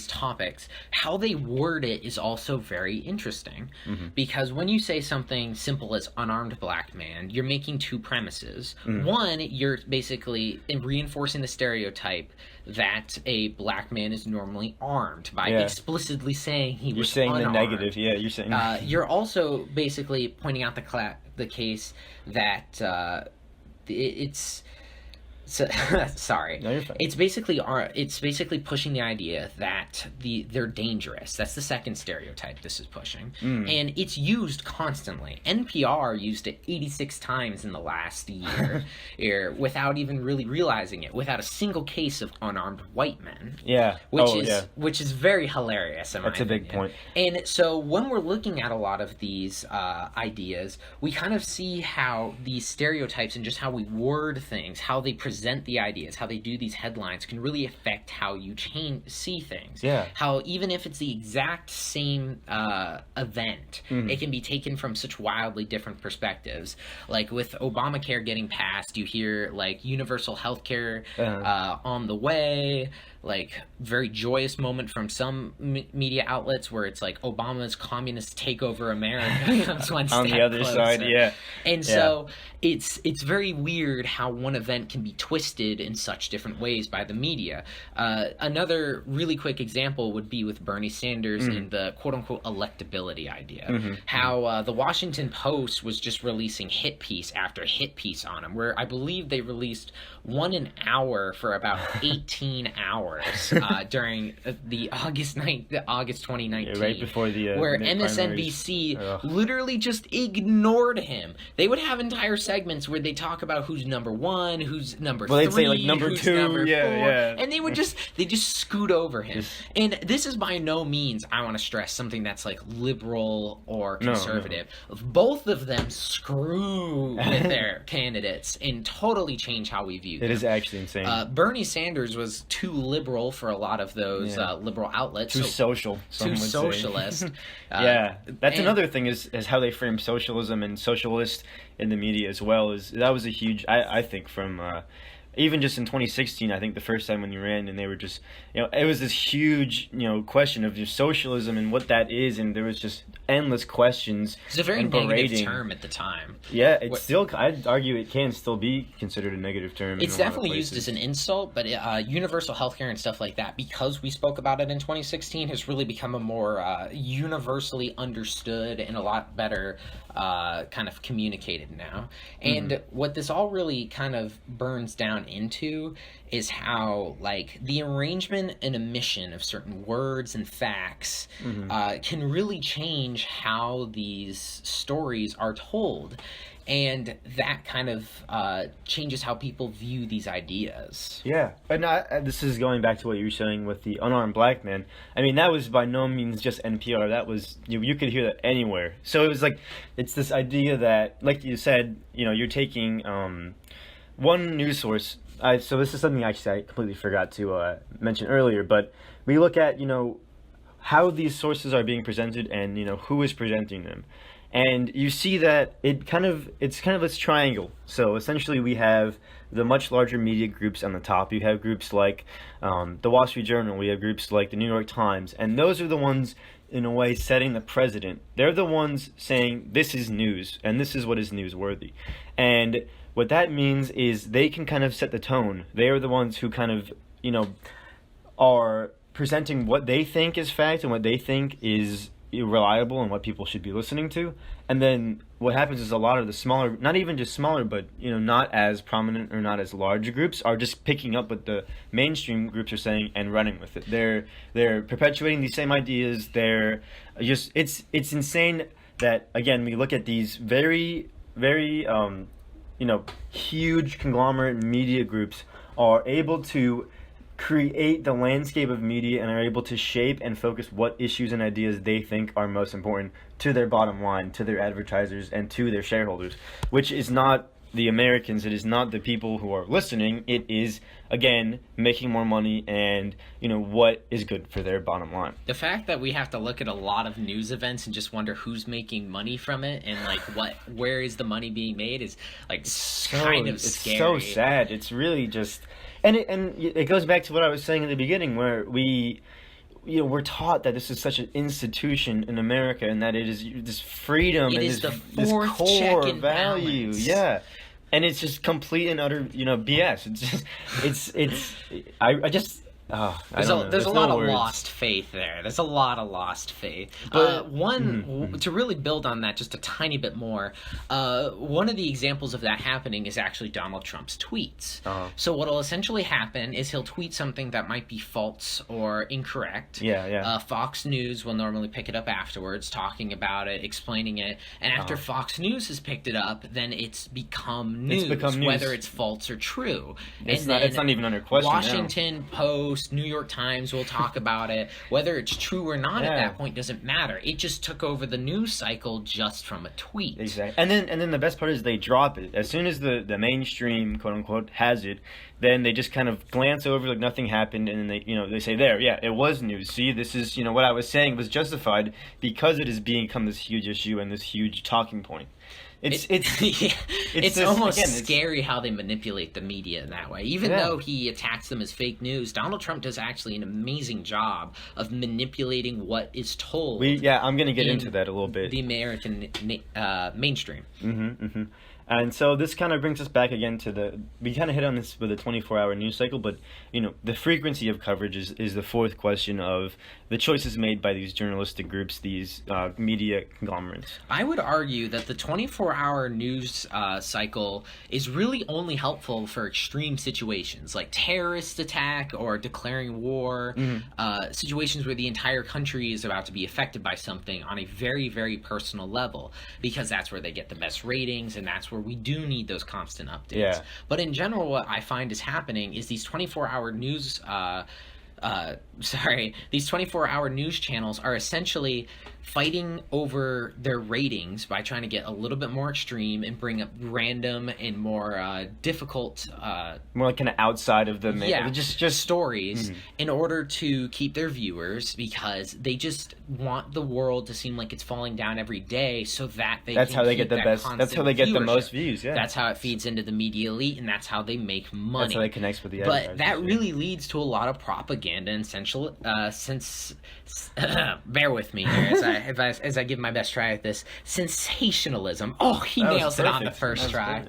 topics, how they word it is also very interesting. Because when you say something simple as unarmed black man, you're making two premises. One, you're basically reinforcing the stereotype that a black man is normally armed by explicitly saying he was unarmed. You're saying the negative, you're saying... you're also basically pointing out the case that it's... So, sorry. No, you're fine. It's basically pushing the idea that they're dangerous. That's the second stereotype this is pushing. And it's used constantly. NPR used it 86 times in the last year without even really realizing it, without a single case of unarmed white men. Yeah. Which is very hilarious in my opinion. That's a big point. And so when we're looking at a lot of these ideas, we kind of see how these stereotypes and just how we word things, how they present the ideas, how they do these headlines can really affect how you see things. Yeah. How even if it's the exact same event, it can be taken from such wildly different perspectives. Like with Obamacare getting passed, you hear universal health care on the way. like very joyous moment from some media outlets where it's like Obama's communist takeover America comes one step On the other closer. side, yeah. And so it's very weird how one event can be twisted in such different ways by the media. Another really quick example would be with Bernie Sanders and the quote-unquote electability idea. How the Washington Post was just releasing hit piece after hit piece on him, where I believe they released one an hour for about 18 hours during the August 2019, right before the where mid-primaries. MSNBC literally just ignored him. They would have entire segments where they talk about who's number one, who's number three, they'd say like number who's two, number four, and they would just scoot over him. And this is by no means, I want to stress, something that's like liberal or conservative. No. Both of them screw with their candidates and totally change how we view them. It is actually insane. Bernie Sanders was too liberal for a lot of those liberal outlets. Too social. Too socialist. That's another thing is how they frame socialism and socialist in the media as well. That was a huge, I think, from even just in 2016, I think the first time when you ran, and they were just, it was this huge, question of just socialism and what that is, and there was just endless questions. It's a very negative term at the time. Yeah, I'd argue it can still be considered a negative term. It's definitely used as an insult, but universal healthcare and stuff like that, because we spoke about it in 2016, has really become a more universally understood and a lot better kind of communicated now. And what this all really kind of burns down into is how, like, the arrangement and omission of certain words and facts can really change how these stories are told. And that kind of changes how people view these ideas. Yeah, but this is going back to what you were saying with the unarmed black man. I mean, that was by no means just NPR. That was, you could hear that anywhere. So it was like, it's this idea that, like you said, you're taking one news source. So this is something actually I completely forgot to mention earlier, but we look at, how these sources are being presented and, who is presenting them. And you see that it's kind of this triangle. So essentially we have the much larger media groups on the top. You have groups like the Wall Street Journal. We have groups like the New York Times. And those are the ones, in a way, setting the precedent. They're the ones saying this is news and this is what is newsworthy. And what that means is they can kind of set the tone. They are the ones who kind of, are presenting what they think is fact and what they think is reliable and what people should be listening to. And then what happens is a lot of the smaller, not even just smaller, but not as prominent or not as large groups are just picking up what the mainstream groups are saying and running with it. They're perpetuating these same ideas. They're just, it's insane that, again, we look at these very, very huge conglomerate media groups are able to create the landscape of media and are able to shape and focus what issues and ideas they think are most important to their bottom line, to their advertisers, and to their shareholders, which is not the Americans. It is not the people who are listening. It is, again, making more money and, what is good for their bottom line. The fact that we have to look at a lot of news events and just wonder who's making money from it and, like, where is the money being made is, like, kind of scary. It's so sad. It's really just... And it goes back to what I was saying in the beginning, where we're taught that this is such an institution in America and that it is this freedom and this core value. Yeah. And it's just complete and utter, BS. There's a lot of lost faith there. There's a lot of lost faith. But to really build on that just a tiny bit more, one of the examples of that happening is actually Donald Trump's tweets. So what will essentially happen is he'll tweet something that might be false or incorrect. Fox News will normally pick it up afterwards, talking about it, explaining it. And after Fox News has picked it up, then it's become news, whether it's false or true. It's not even under question now. Washington Post, New York Times will talk about it. Whether it's true or not at that point doesn't matter. It just took over the news cycle just from a tweet. Exactly. And then the best part is they drop it. As soon as the mainstream, quote unquote, has it, then they just kind of glance over like nothing happened, and then they say, it was news. See, this is, what I was saying was justified because it has become this huge issue and this huge talking point. Yeah, it's this, almost again, scary how they manipulate the media in that way. Even though he attacks them as fake news, Donald Trump does actually an amazing job of manipulating what is told. I'm going to get into that a little bit. The American mainstream. And so this kind of brings us back again to we kind of hit on this with the 24-hour news cycle, but, the frequency of coverage is the fourth question of the choices made by these journalistic groups, these media conglomerates. I would argue that the 24-hour news cycle is really only helpful for extreme situations, like terrorist attack or declaring war, situations where the entire country is about to be affected by something on a very, very personal level, because that's where they get the best ratings, and that's where we do need those constant updates. Yeah. But in general, what I find is happening is these 24-hour news these 24-hour news channels are essentially fighting over their ratings by trying to get a little bit more extreme and bring up random and more difficult more like kind of outside of the main, just stories in order to keep their viewers, because they just want the world to seem like it's falling down every day, so that that's how they get the best, that's how they get the most views. That's how it feeds into the media elite, and that's how they make money. That's how they connect with the But that really leads to a lot of propaganda and bear with me here as I give my best try at this. Sensationalism. Oh, he nails it on the first try.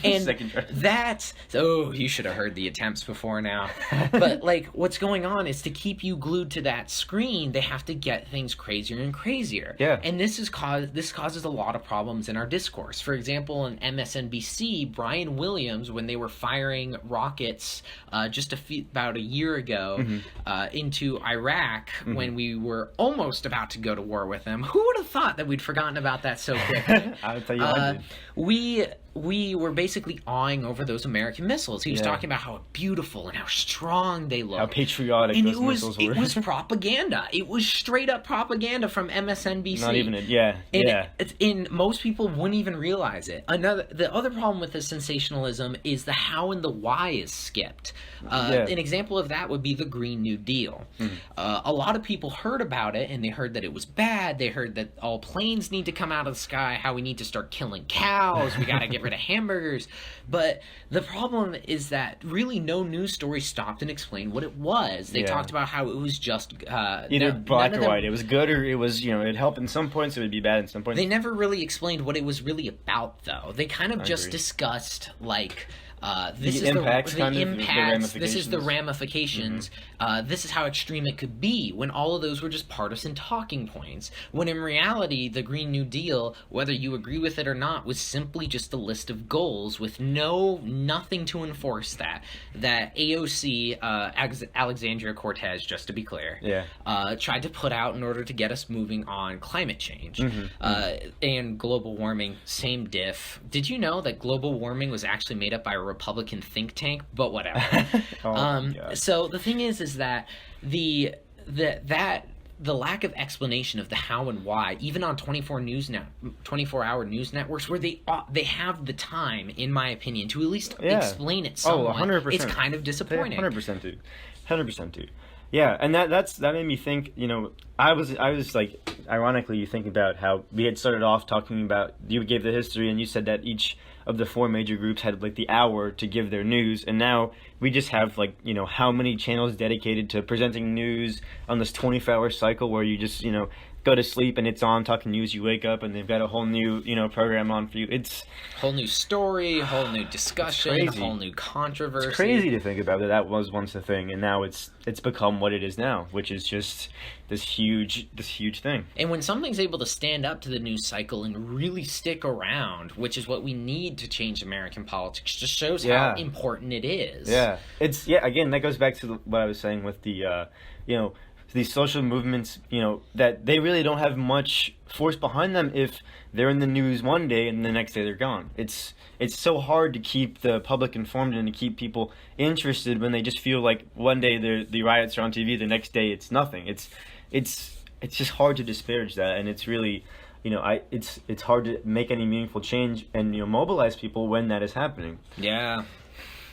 And second try. That's you should have heard the attempts before now. But what's going on is, to keep you glued to that screen, they have to get things crazier and crazier. Yeah. And this causes a lot of problems in our discourse. For example, on MSNBC, Brian Williams, when they were firing rockets just about a year ago into Iraq, when we were almost about to go to war with them. Who would have thought that we'd forgotten about that so quickly? I'll tell you I did. We were basically awing over those American missiles. He was talking about how beautiful and how strong they look. How patriotic and those missiles were. It was propaganda. It was straight up propaganda from MSNBC. Not even And most people wouldn't even realize it. The other problem with the sensationalism is the how and the why is skipped. An example of that would be the Green New Deal. A lot of people heard about it, and they heard that it was bad. They heard that all planes need to come out of the sky, how we need to start killing cows, we got to get rid of hamburgers. But the problem is that really no news story stopped and explained what it was. They talked about how it was just either black or white. It was good, or it was, it'd help in some points, it would be bad in some points. They never really explained what it was really about, though. They kind of just discussed this is the impacts, this is the ramifications, this is how extreme it could be, when all of those were just partisan talking points. When in reality, the Green New Deal, whether you agree with it or not, was simply just a list of goals with nothing to enforce that AOC, Alexandria Cortez, just to be clear, tried to put out in order to get us moving on climate change. And global warming, same diff. Did you know that global warming was actually made up by a Republican think tank? But whatever. So the thing is that the lack of explanation of the how and why, even on 24-hour news networks, where they have the time, in my opinion, to at least explain it somewhat. 100%. It's kind of disappointing. 100% too. 100% too. Yeah, and that made me think. I was ironically, you think about how we had started off talking about, you gave the history, and you said that each of the four major groups had the hour to give their news, and now we just have how many channels dedicated to presenting news on this 24-hour cycle, where you just go to sleep and it's on talking news, you wake up and they've got a whole new program on for you. It's whole new story, whole new discussion, whole new controversy. It's crazy to think about that was once a thing, and now it's become what it is now, which is just this huge thing. And when something's able to stand up to the news cycle and really stick around, which is what we need to change American politics, just shows how important it is. Again, that goes back to what I was saying with the these social movements, that they really don't have much force behind them if they're in the news one day and the next day they're gone. It's so hard to keep the public informed and to keep people interested when they just feel like one day the riots are on TV, the next day it's nothing. It's just hard to disparage that, and it's really, it's hard to make any meaningful change and mobilize people when that is happening. Yeah,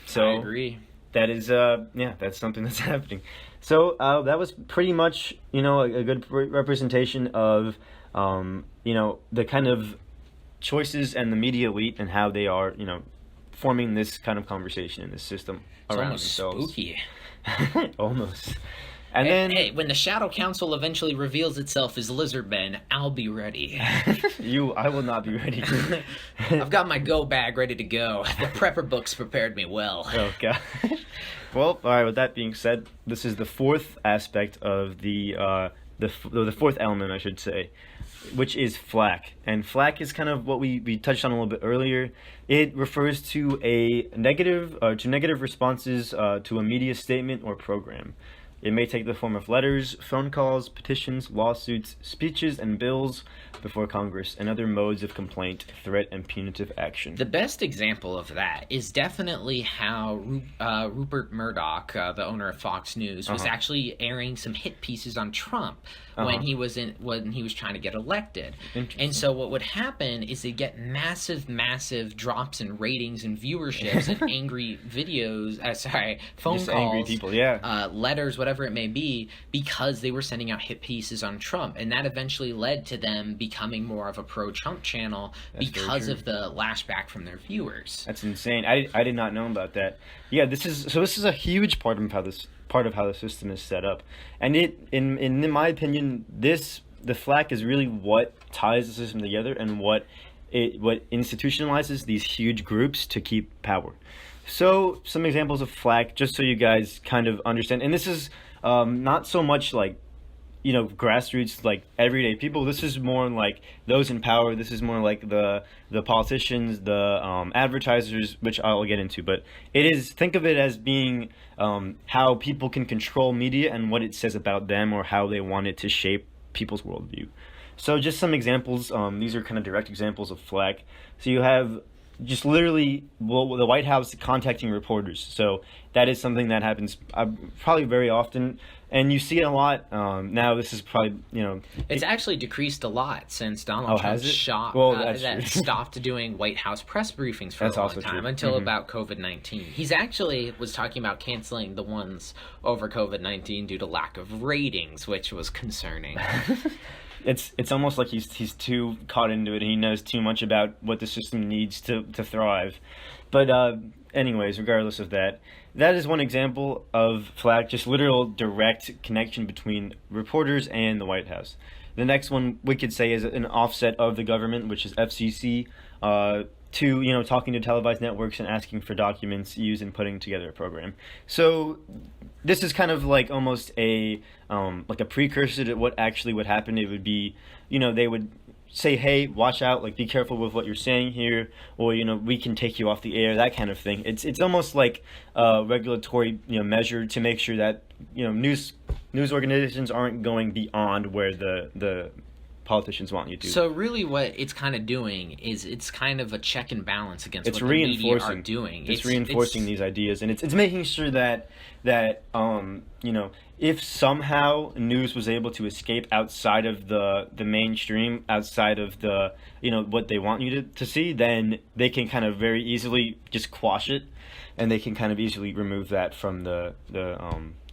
so I agree. That is that's something that's happening. So that was pretty much a good representation of the kind of choices and the media elite and how they are, forming this kind of conversation in this system It's around almost themselves. spooky. Almost. And Hey, then hey, when the Shadow Council eventually reveals itself as Lizardmen, I'll be ready. I will not be ready. I've got my go bag ready to go. The prepper books prepared me well. Oh god. Well, all right. With that being said, this is the fourth aspect of the fourth element, I should say, which is flack. And flack is kind of what we touched on a little bit earlier. It refers to negative responses to a media statement or program. It may take the form of letters, phone calls, petitions, lawsuits, speeches, and bills before Congress, and other modes of complaint, threat, and punitive action. The best example of that is definitely how Rupert Murdoch, the owner of Fox News, was actually airing some hit pieces on Trump when he was trying to get elected. And so what would happen is they'd get massive drops in ratings and viewerships and angry videos, phone Just calls, angry people, yeah. letters, whatever it may be, because they were sending out hit pieces on Trump. And that eventually led to them becoming more of a pro-Trump channel because of the lashback from their viewers. That's insane. I did not know about that. Yeah, this is a huge part of how the system is set up, and in my opinion, the flack is really what ties the system together and what institutionalizes these huge groups to keep power. So some examples of flack, just so you guys kind of understand, and this is not so much like grassroots, like everyday people. This is more like those in power. This is more like the politicians, the advertisers, which I'll get into. But think of it as being how people can control media and what it says about them or how they want it to shape people's worldview. So just some examples. These are kind of direct examples of flack. So you have just literally the White House contacting reporters. So that is something that happens probably very often, and you see it a lot now. This is probably it's actually decreased a lot since Donald Trump stopped doing White House press briefings for a long time until about COVID-19. He's actually was talking about canceling the ones over COVID-19 due to lack of ratings, which was concerning. It's almost like he's too caught into it. He knows too much about what the system needs to thrive. But anyways, regardless of that, that is one example of flack, just literal direct connection between reporters and the White House. The next one we could say is an offset of the government, which is FCC, to talking to televised networks and asking for documents used in putting together a program. So this is kind of like almost a precursor to what actually would happen. It would be, they would say, hey, watch out, like be careful with what you're saying here, or we can take you off the air, that kind of thing. It's almost like a regulatory measure to make sure that news organizations aren't going beyond where the politicians want you to. So really what it's kind of doing is it's kind of a check and balance against what the media are doing. It's reinforcing these ideas, and it's making sure that if somehow news was able to escape outside of the mainstream, outside of the what they want you to see, then they can kind of very easily just quash it, and they can kind of easily remove that from the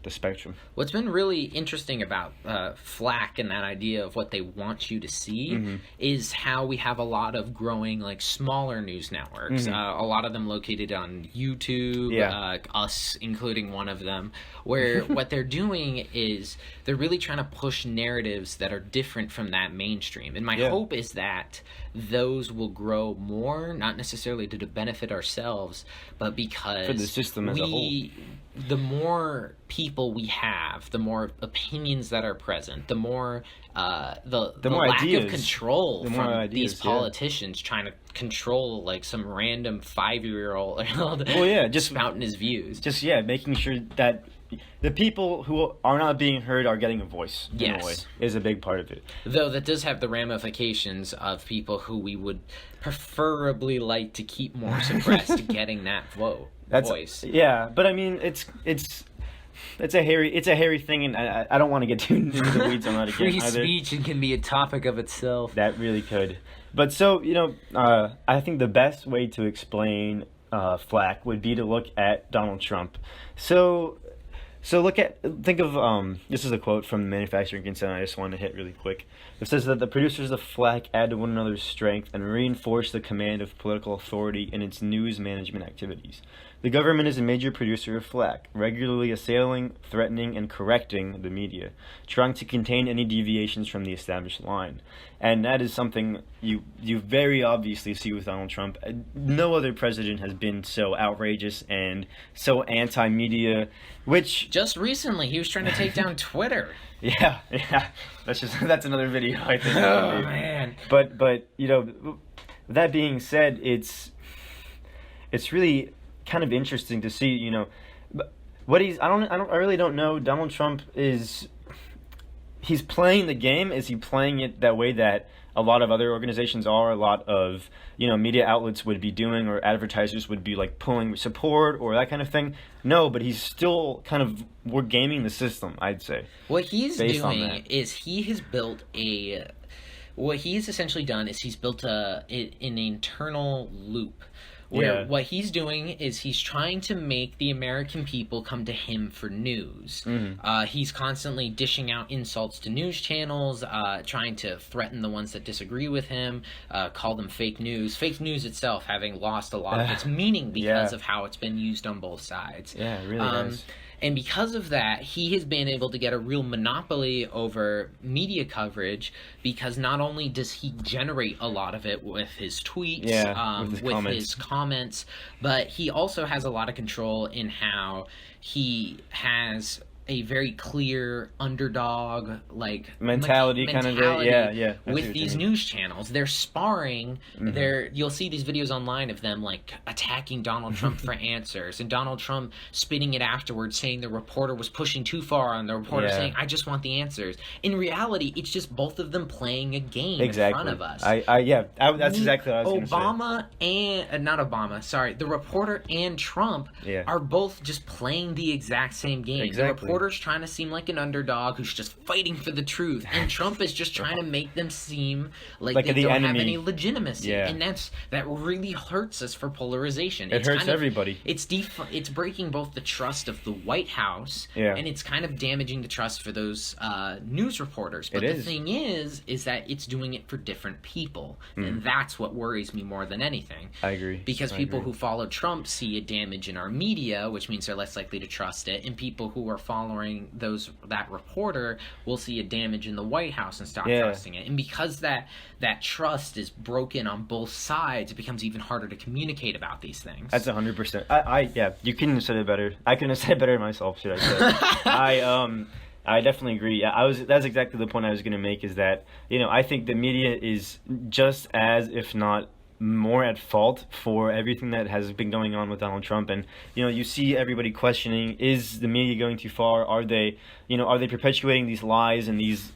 spectrum. What's been really interesting about flack and that idea of what they want you to see is how we have a lot of growing smaller news networks, a lot of them located on YouTube, us including one of them, where what they're doing is they're really trying to push narratives that are different from that mainstream. And my hope is that those will grow more, not necessarily to benefit ourselves, but because for the system as a whole. The more people we have, the more opinions that are present, the more the more lack ideas. of control from these politicians yeah. trying to control like some random 5-year-old just spouting his views. Just making sure that the people who are not being heard are getting a voice. In a way, is a big part of it. Though that does have the ramifications of people who we would preferably like to keep more suppressed getting that voice. Yeah, but I mean, it's a hairy thing, and I don't want to get too into the weeds on that again. Free speech can be a topic of itself. That really could. But so I think the best way to explain flack would be to look at Donald Trump. So So think of this is a quote from the Manufacturing Consent. I just wanted to hit really quick. It says that the producers of flack add to one another's strength and reinforce the command of political authority in its news management activities. The government is a major producer of flack, regularly assailing, threatening, and correcting the media, trying to contain any deviations from the established line. And that is something you very obviously see with Donald Trump. No other president has been so outrageous and so anti-media, which Just recently, he was trying to take down Twitter. yeah, that's another video I think. Oh man! But that being said, it's really kind of interesting to see, what I really don't know. Donald Trump he's playing the game. Is he playing it that way that a lot of other organizations are, a lot of, media outlets would be doing, or advertisers would be like pulling support or that kind of thing? No, but he's still we're gaming the system, I'd say. What he's based on doing that. is what he's essentially done is he's built an internal loop. Where Yeah. what he's doing is he's trying to make the American people come to him for news. Mm-hmm. He's constantly dishing out insults to news channels, trying to threaten the ones that disagree with him, call them fake news. Fake news itself having lost a lot of its meaning because Yeah. of how it's been used on both sides. Yeah, it really has. And because of that, he has been able to get a real monopoly over media coverage, because not only does he generate a lot of it with his tweets, with his comments. comments, but he also has a lot of control in how he has a very clear underdog Mentality kind of thing. Yeah. I see with what these you mean. news channels. They're sparring. You'll see these videos online of them attacking Donald Trump for answers, and Donald Trump spitting it afterwards, saying the reporter was pushing too far, and the reporter Yeah. saying, "I just want the answers." In reality, it's just both of them playing a game in front of us. That's exactly what I was going to say. Obama and not Obama, sorry, the reporter and Trump Yeah. are both just playing the exact same game. Exactly. The reporter's trying to seem like an underdog who's just fighting for the truth, and Trump is just trying to make them seem like they the don't enemy. have any legitimacy. Yeah. And that really hurts us for polarization. It hurts everybody. It's breaking both the trust of the White House, Yeah. and it's kind of damaging the trust for those news reporters. But It the is. thing is that it's doing it for different people, and that's what worries me more than anything. I agree. Because I people agree. who follow Trump see a damage in our media, which means they're less likely to trust it, and people who are following that reporter will see a damage in the White House and stop trusting it. And because that trust is broken on both sides, it becomes even harder to communicate about these things. That's 100%. You couldn't have said it better. I couldn't have said it better myself, should I say? I definitely agree. That's exactly the point I was going to make, is that, I think the media is just as, if not more at fault for everything that has been going on with Donald Trump. And you see everybody questioning, is the media going too far? Are they perpetuating these lies and these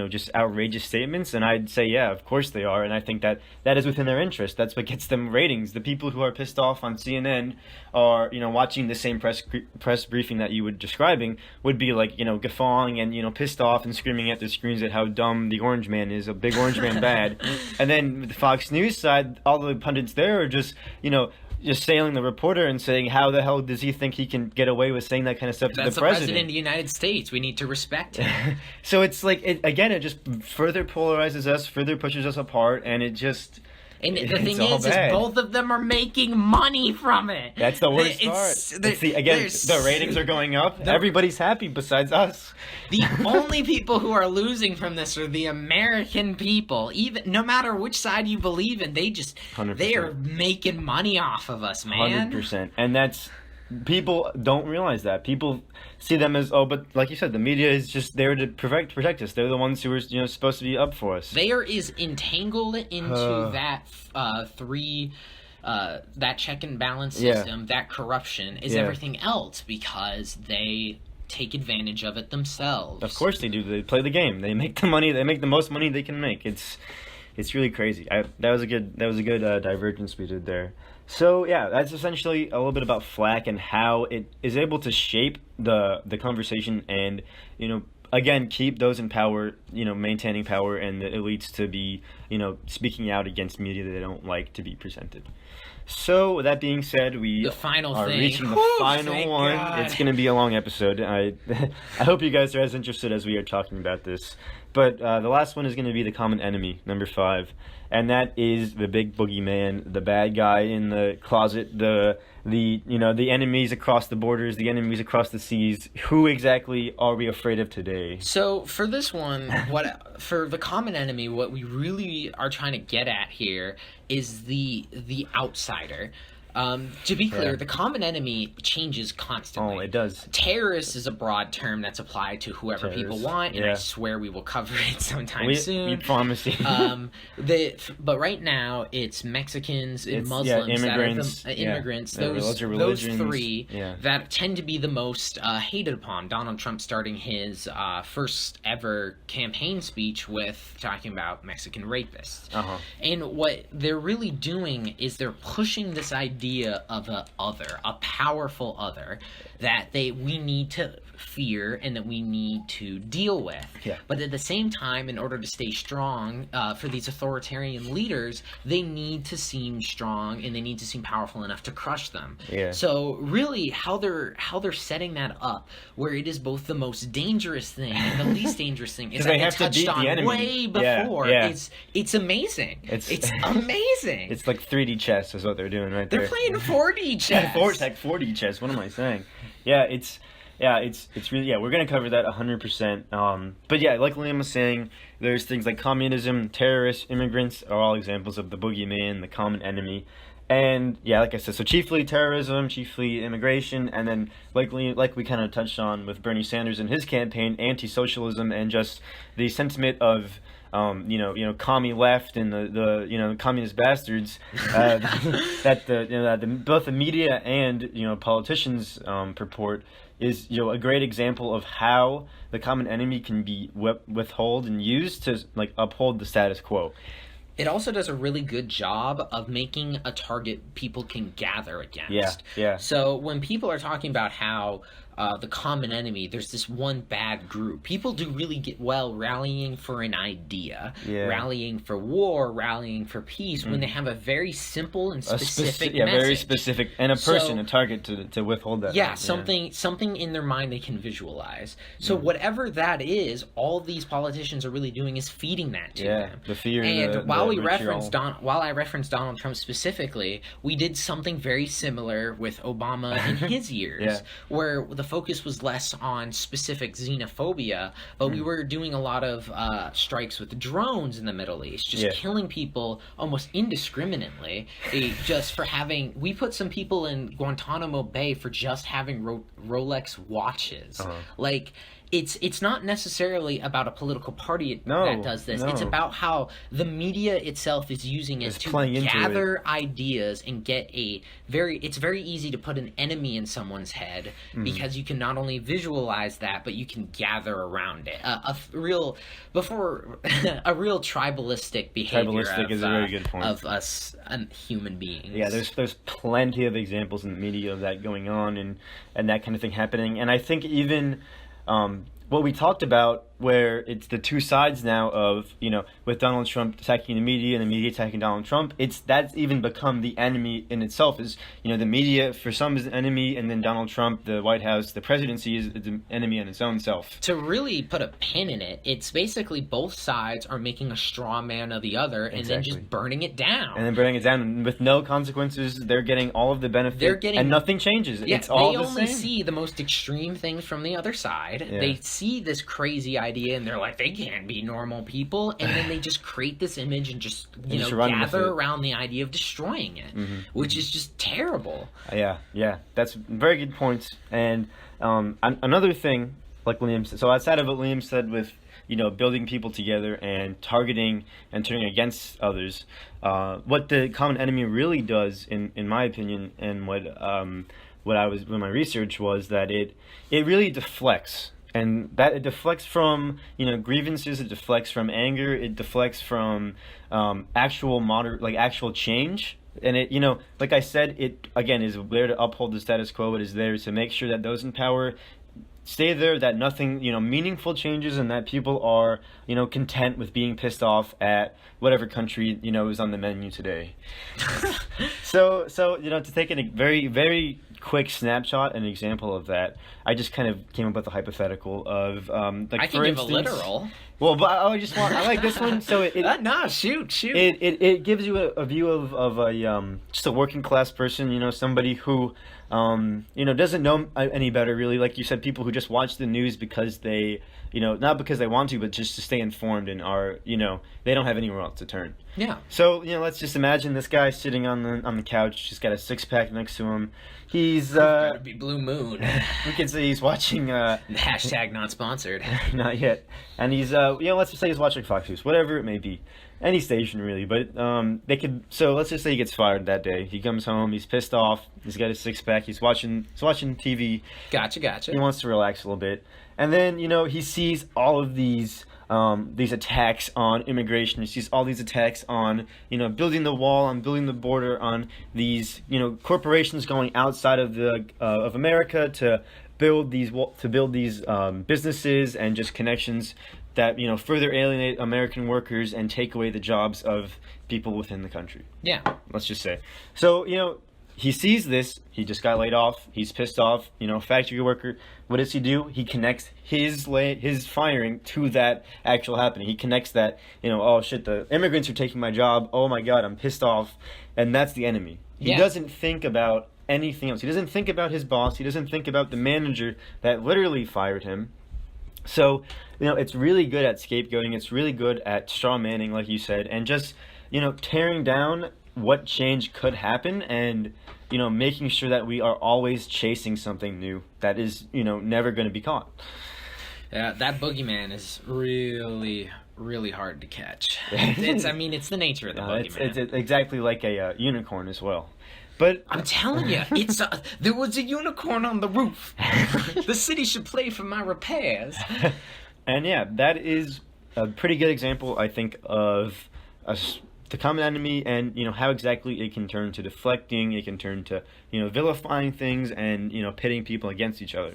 just outrageous statements? And I'd say, yeah, of course they are. And I think that is within their interest. That's what gets them ratings. The people who are pissed off on CNN are watching the same press briefing that you were describing would be like guffawing and pissed off and screaming at their screens at how dumb the orange man is, a big orange man bad. And then with the Fox News side, all the pundits there are just sailing the reporter and saying, how the hell does he think he can get away with saying that kind of stuff to the That's president? the president of the United States. We need to respect him. So it's like, it just further polarizes us, further pushes us apart, and it just... And the It's thing all is bad. both of them are making money from it. That's the worst part. The ratings are going up. Everybody's happy besides us. The only people who are losing from this are the American people. Even no matter which side you believe in, they 100%. are making money off of us, man. 100%. And that's... People don't realize that. People see them as, but like you said, the media is just there to protect us. They're the ones who are supposed to be up for us. They are entangled into that that check and balance system, that corruption is everything else, because they take advantage of it themselves. Of course they do. They play the game. They make the money. They make the most money they can make. It's really crazy. That was a good divergence we did there. So yeah, that's essentially a little bit about flack and how it is able to shape the conversation and again, keep those in power, maintaining power, and the elites to be, speaking out against media that they don't like to be presented. So, with that being said, we The final are thing. reaching the Whew, final thank one. God. It's going to be a long episode. I hope you guys are as interested as we are talking about this. But the last one is going to be the common enemy, number 5. And that is the big boogeyman, the bad guy in the closet, the enemies across the borders, the enemies across the seas. Who exactly are we afraid of today? So for this one, for the common enemy, what we really are trying to get at here is the outsider. To be clear, the common enemy changes constantly. Oh, it does. Terrorist is a broad term that's applied to whoever people want, and I swear we will cover it sometime soon. We promise you. But right now, it's Mexicans and It's, Muslims, immigrants. that are immigrants. Those Three that tend to be the most hated upon. Donald Trump starting his first ever campaign speech with talking about Mexican rapists. And what they're really doing is they're pushing this idea of a powerful other that we need to fear and that we need to deal with. But at the same time, in order to stay strong, for these authoritarian leaders, they need to seem strong and they need to seem powerful enough to crush them. So really, how they're setting that up, where it is both the most dangerous thing and the least dangerous thing, is that they touched on way before. It's amazing. It's amazing. It's like 3D chess is what they're doing right there. They're playing 4D chess. It's like 4D chess. What am I saying? It's really, we're going to cover that 100%. But yeah, like Liam was saying, there's things like communism, terrorists, immigrants are all examples of the boogeyman, the common enemy. And yeah, like I said, so chiefly terrorism, chiefly immigration, and then like we kind of touched on with Bernie Sanders in his campaign, anti-socialism and just the sentiment of commie left and the communist bastards that both the media and politicians purport is a great example of how the common enemy can be withheld and used to uphold the status quo. It also does a really good job of making a target people can gather against. So when people are talking about how the common enemy, there's this one bad group, people do really get well rallying for an idea, rallying for war, rallying for peace, when they have a very simple and specific message. Very specific, and a person, a target to withhold that. Something in their mind they can visualize. So whatever that is, all these politicians are really doing is feeding that to them. The fear. And while I referenced Donald Trump specifically, we did something very similar with Obama in his years, where the focus was less on specific xenophobia, but we were doing a lot of strikes with drones in the Middle East, just killing people almost indiscriminately, we put some people in Guantanamo Bay for just having Rolex watches. It's not necessarily about a political party that does this. It's about how the media itself is using it to gather ideas and get it's very easy to put an enemy in someone's head because you can not only visualize that, but you can gather around it. A real tribalistic behavior is a very good point. of us human beings. Yeah, there's plenty of examples in the media of that going on and that kind of thing happening. And I think even what we talked about, where it's the two sides now of, with Donald Trump attacking the media and the media attacking Donald Trump, that's even become the enemy in itself. Is the media for some is an enemy, and then Donald Trump, the White House, the presidency is the enemy in its own self. To really put a pin in it, it's basically both sides are making a straw man of the other and then just burning it down. And then burning it down, and with no consequences, they're getting all of the benefit, and nothing changes. It's all the same. They only see the most extreme things from the other side. They see this crazy idea and they're like, they can't be normal people, and then they just create this image and just gather around the idea of destroying it, which is just terrible. That's very good points. And another thing, like Liam said, so outside of what Liam said with building people together and targeting and turning against others, what the common enemy really does, in my opinion, and what my research was that it really deflects. And that it deflects from, grievances, it deflects from anger, it deflects from actual change. And it, like I said, it, again, is there to uphold the status quo. It is there to make sure that those in power stay there, that nothing, meaningful changes, and that people are, content with being pissed off at whatever country, is on the menu today. So, to take a very, very quick snapshot, an example of that, I just kind of came up with a hypothetical of, I can give a literal. Well, but I like this one. So shoot. It gives you a view of a just a working class person, somebody who doesn't know any better really. Like you said, people who just watch the news because they, not because they want to, but just to stay informed and are, they don't have anywhere else to turn. Yeah. So let's just imagine this guy sitting on the couch, just got a 6-pack next to him. He's gotta be Blue Moon. We can say he's watching hashtag not sponsored. Not yet. And he's let's just say he's watching Fox News, whatever it may be, any station really. But so let's just say he gets fired that day. He comes home, he's pissed off, he's got his 6-pack, he's watching TV. Gotcha. He wants to relax a little bit, and then he sees all of these attacks on immigration. He sees all these attacks on building the wall, on building the border, on these corporations going outside of of America to build these businesses and just connections that further alienate American workers and take away the jobs of people within the country. Yeah. Let's just say. So he sees this. He just got laid off. He's pissed off. Factory worker. What does he do? He connects his firing to that actual happening. He connects that. Oh shit, the immigrants are taking my job. Oh my god, I'm pissed off, and that's the enemy. He doesn't think about anything else. He doesn't think about his boss. He doesn't think about the manager that literally fired him. So it's really good at scapegoating. It's really good at straw manning, like you said, and just tearing down what change could happen, and making sure that we are always chasing something new that is never going to be caught. Yeah, that boogeyman is really, really hard to catch. It's the nature of the boogeyman. It's exactly like a unicorn as well. But I'm telling you, there was a unicorn on the roof. The city should play for my repairs. And yeah, that is a pretty good example, I think, of the common enemy, and how exactly it can turn to deflecting. It can turn to vilifying things and pitting people against each other.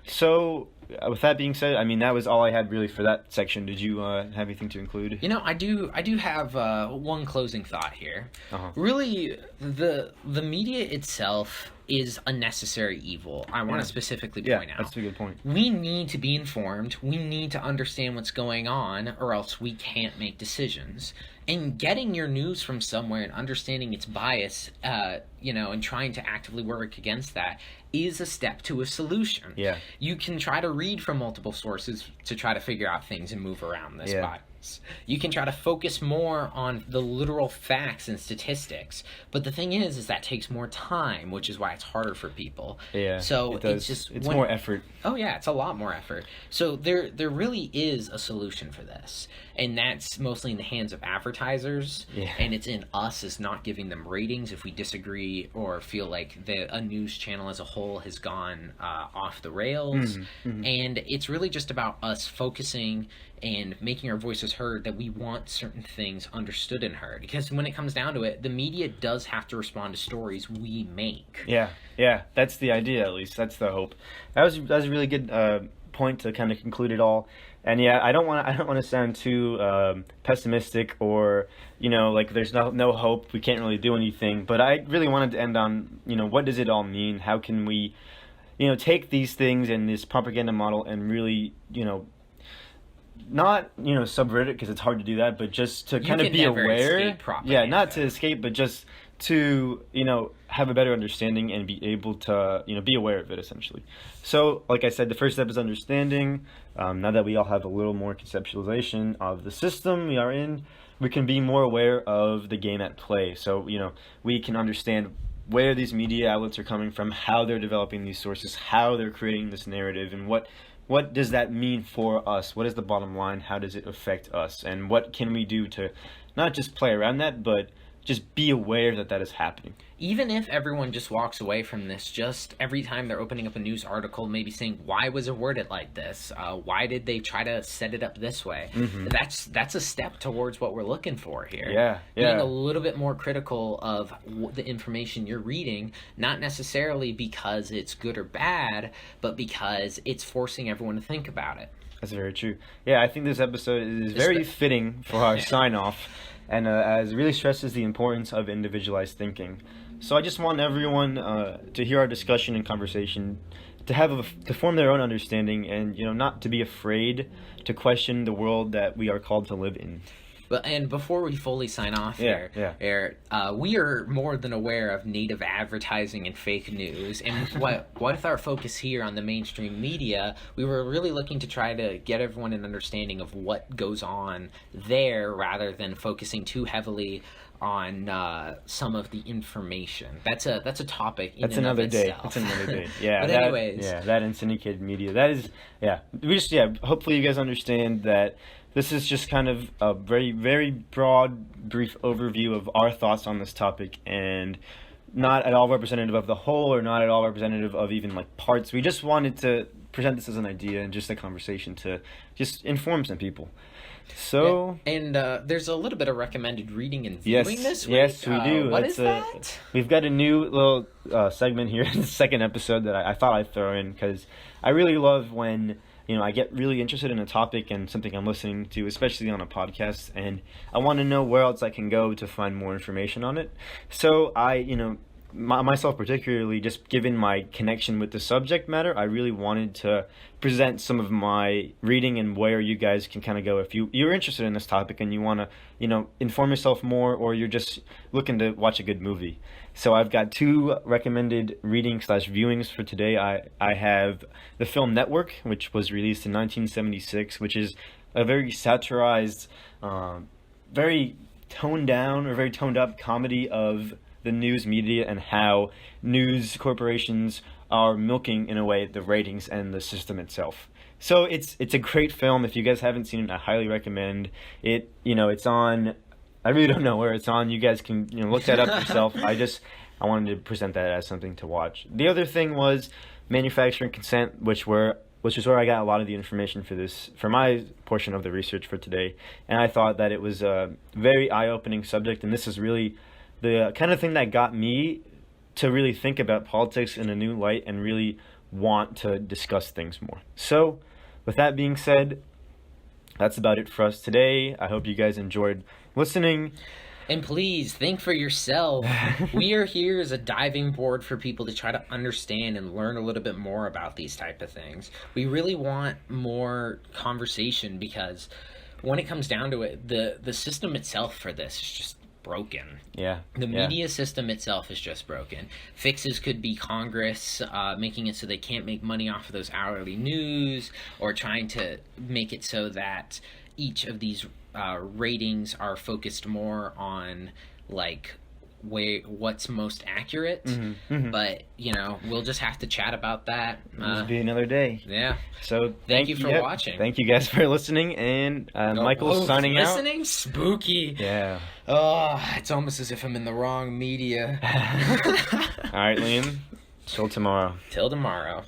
So with that being said, that was all I had really for that section. Did you have anything to include? I do have one closing thought here. Uh-huh. Really, the media itself is a necessary evil. I want to specifically point out. That's a good point. We need to be informed. We need to understand what's going on, or else we can't make decisions. And getting your news from somewhere and understanding its bias, and trying to actively work against that is a step to a solution. Yeah. You can try to read from multiple sources to try to figure out things and move around this bias. You can try to focus more on the literal facts and statistics, but the thing is that takes more time, which is why it's harder for people. Yeah. So it does. It's more effort. Oh yeah, it's a lot more effort. So there really is a solution for this, and that's mostly in the hands of advertisers. Yeah. And it's in us as not giving them ratings if we disagree or feel like a news channel as a whole has gone off the rails. Mm-hmm. And it's really just about us focusing and making our voices heard, that we want certain things understood and heard. Because when it comes down to it, the media does have to respond to stories we make. Yeah, that's the idea, at least. That's the hope. That was a really good point to kind of conclude it all. And yeah, I don't want to sound too pessimistic or like there's no hope, we can't really do anything. But I really wanted to end on what does it all mean? How can we take these things and this propaganda model and really not subvert it, because it's hard to do that, but just to kind of be aware. Yeah, not to escape, but just to have a better understanding and be able to be aware of it, essentially. So like I said, the first step is understanding. Now that we all have a little more conceptualization of the system we are in, we can be more aware of the game at play. So we can understand where these media outlets are coming from, how they're developing these sources, how they're creating this narrative, and what does that mean for us? What is the bottom line? How does it affect us? And what can we do to not just play around that, but just be aware that that is happening. Even if everyone just walks away from this, just every time they're opening up a news article, maybe saying, why was it worded like this? Why did they try to set it up this way? That's a step towards what we're looking for here. Yeah. Being a little bit more critical of the information you're reading, not necessarily because it's good or bad, but because it's forcing everyone to think about it. That's very true. Yeah, I think this episode is very fitting for our sign-off, and as really stresses the importance of individualized thinking. So I just want everyone to hear our discussion and conversation, to form their own understanding, and not to be afraid to question the world that we are called to live in. And before we fully sign off here, we are more than aware of native advertising and fake news. And what with our focus here on the mainstream media, we were really looking to try to get everyone an understanding of what goes on there rather than focusing too heavily on some of the information. That's a topic in That's and another of day. itself. That's another day. Yeah. But anyways. That and syndicated media. That is, we just, hopefully you guys understand that this is just kind of a very, very broad, brief overview of our thoughts on this topic, and not at all representative of the whole, or not at all representative of even like parts. We just wanted to present this as an idea and just a conversation to just inform some people. So and there's a little bit of recommended reading and viewing this week. Yes, we do. What is that? We've got a new little segment here in the second episode that I thought I'd throw in, because I really love when I get really interested in a topic and something I'm listening to, especially on a podcast, and I want to know where else I can go to find more information on it. So myself particularly, just given my connection with the subject matter, I really wanted to present some of my reading and where you guys can kind of go if you're interested in this topic and you want to inform yourself more, or you're just looking to watch a good movie. So I've got two recommended reading/viewings for today. I have the film Network, which was released in 1976, which is a very satirized, very toned down or very toned up comedy of the news media and how news corporations are milking, in a way, the ratings and the system itself. So it's a great film. If you guys haven't seen it, I highly recommend it. It's on, I really don't know where it's on. You guys can look that up yourself. I wanted to present that as something to watch. The other thing was Manufacturing Consent, which is where I got a lot of the information for my portion of the research for today. And I thought that it was a very eye-opening subject, and this is really the kind of thing that got me to really think about politics in a new light and really want to discuss things more. So, with that being said, that's about it for us today. I hope you guys enjoyed listening. And please, think for yourself. We are here as a diving board for people to try to understand and learn a little bit more about these type of things. We really want more conversation, because when it comes down to it, the system itself for this is just broken. The media system itself is just broken. Fixes could be Congress making it so they can't make money off of those hourly news, or trying to make it so that each of these ratings are focused more on what's most accurate. But we'll just have to chat about that. It'll be another day. So thank you for watching. Thank you guys for listening, and Michael's signing out. Listening? Spooky. It's almost as if I'm in the wrong media. All right, Liam, till tomorrow. Till tomorrow.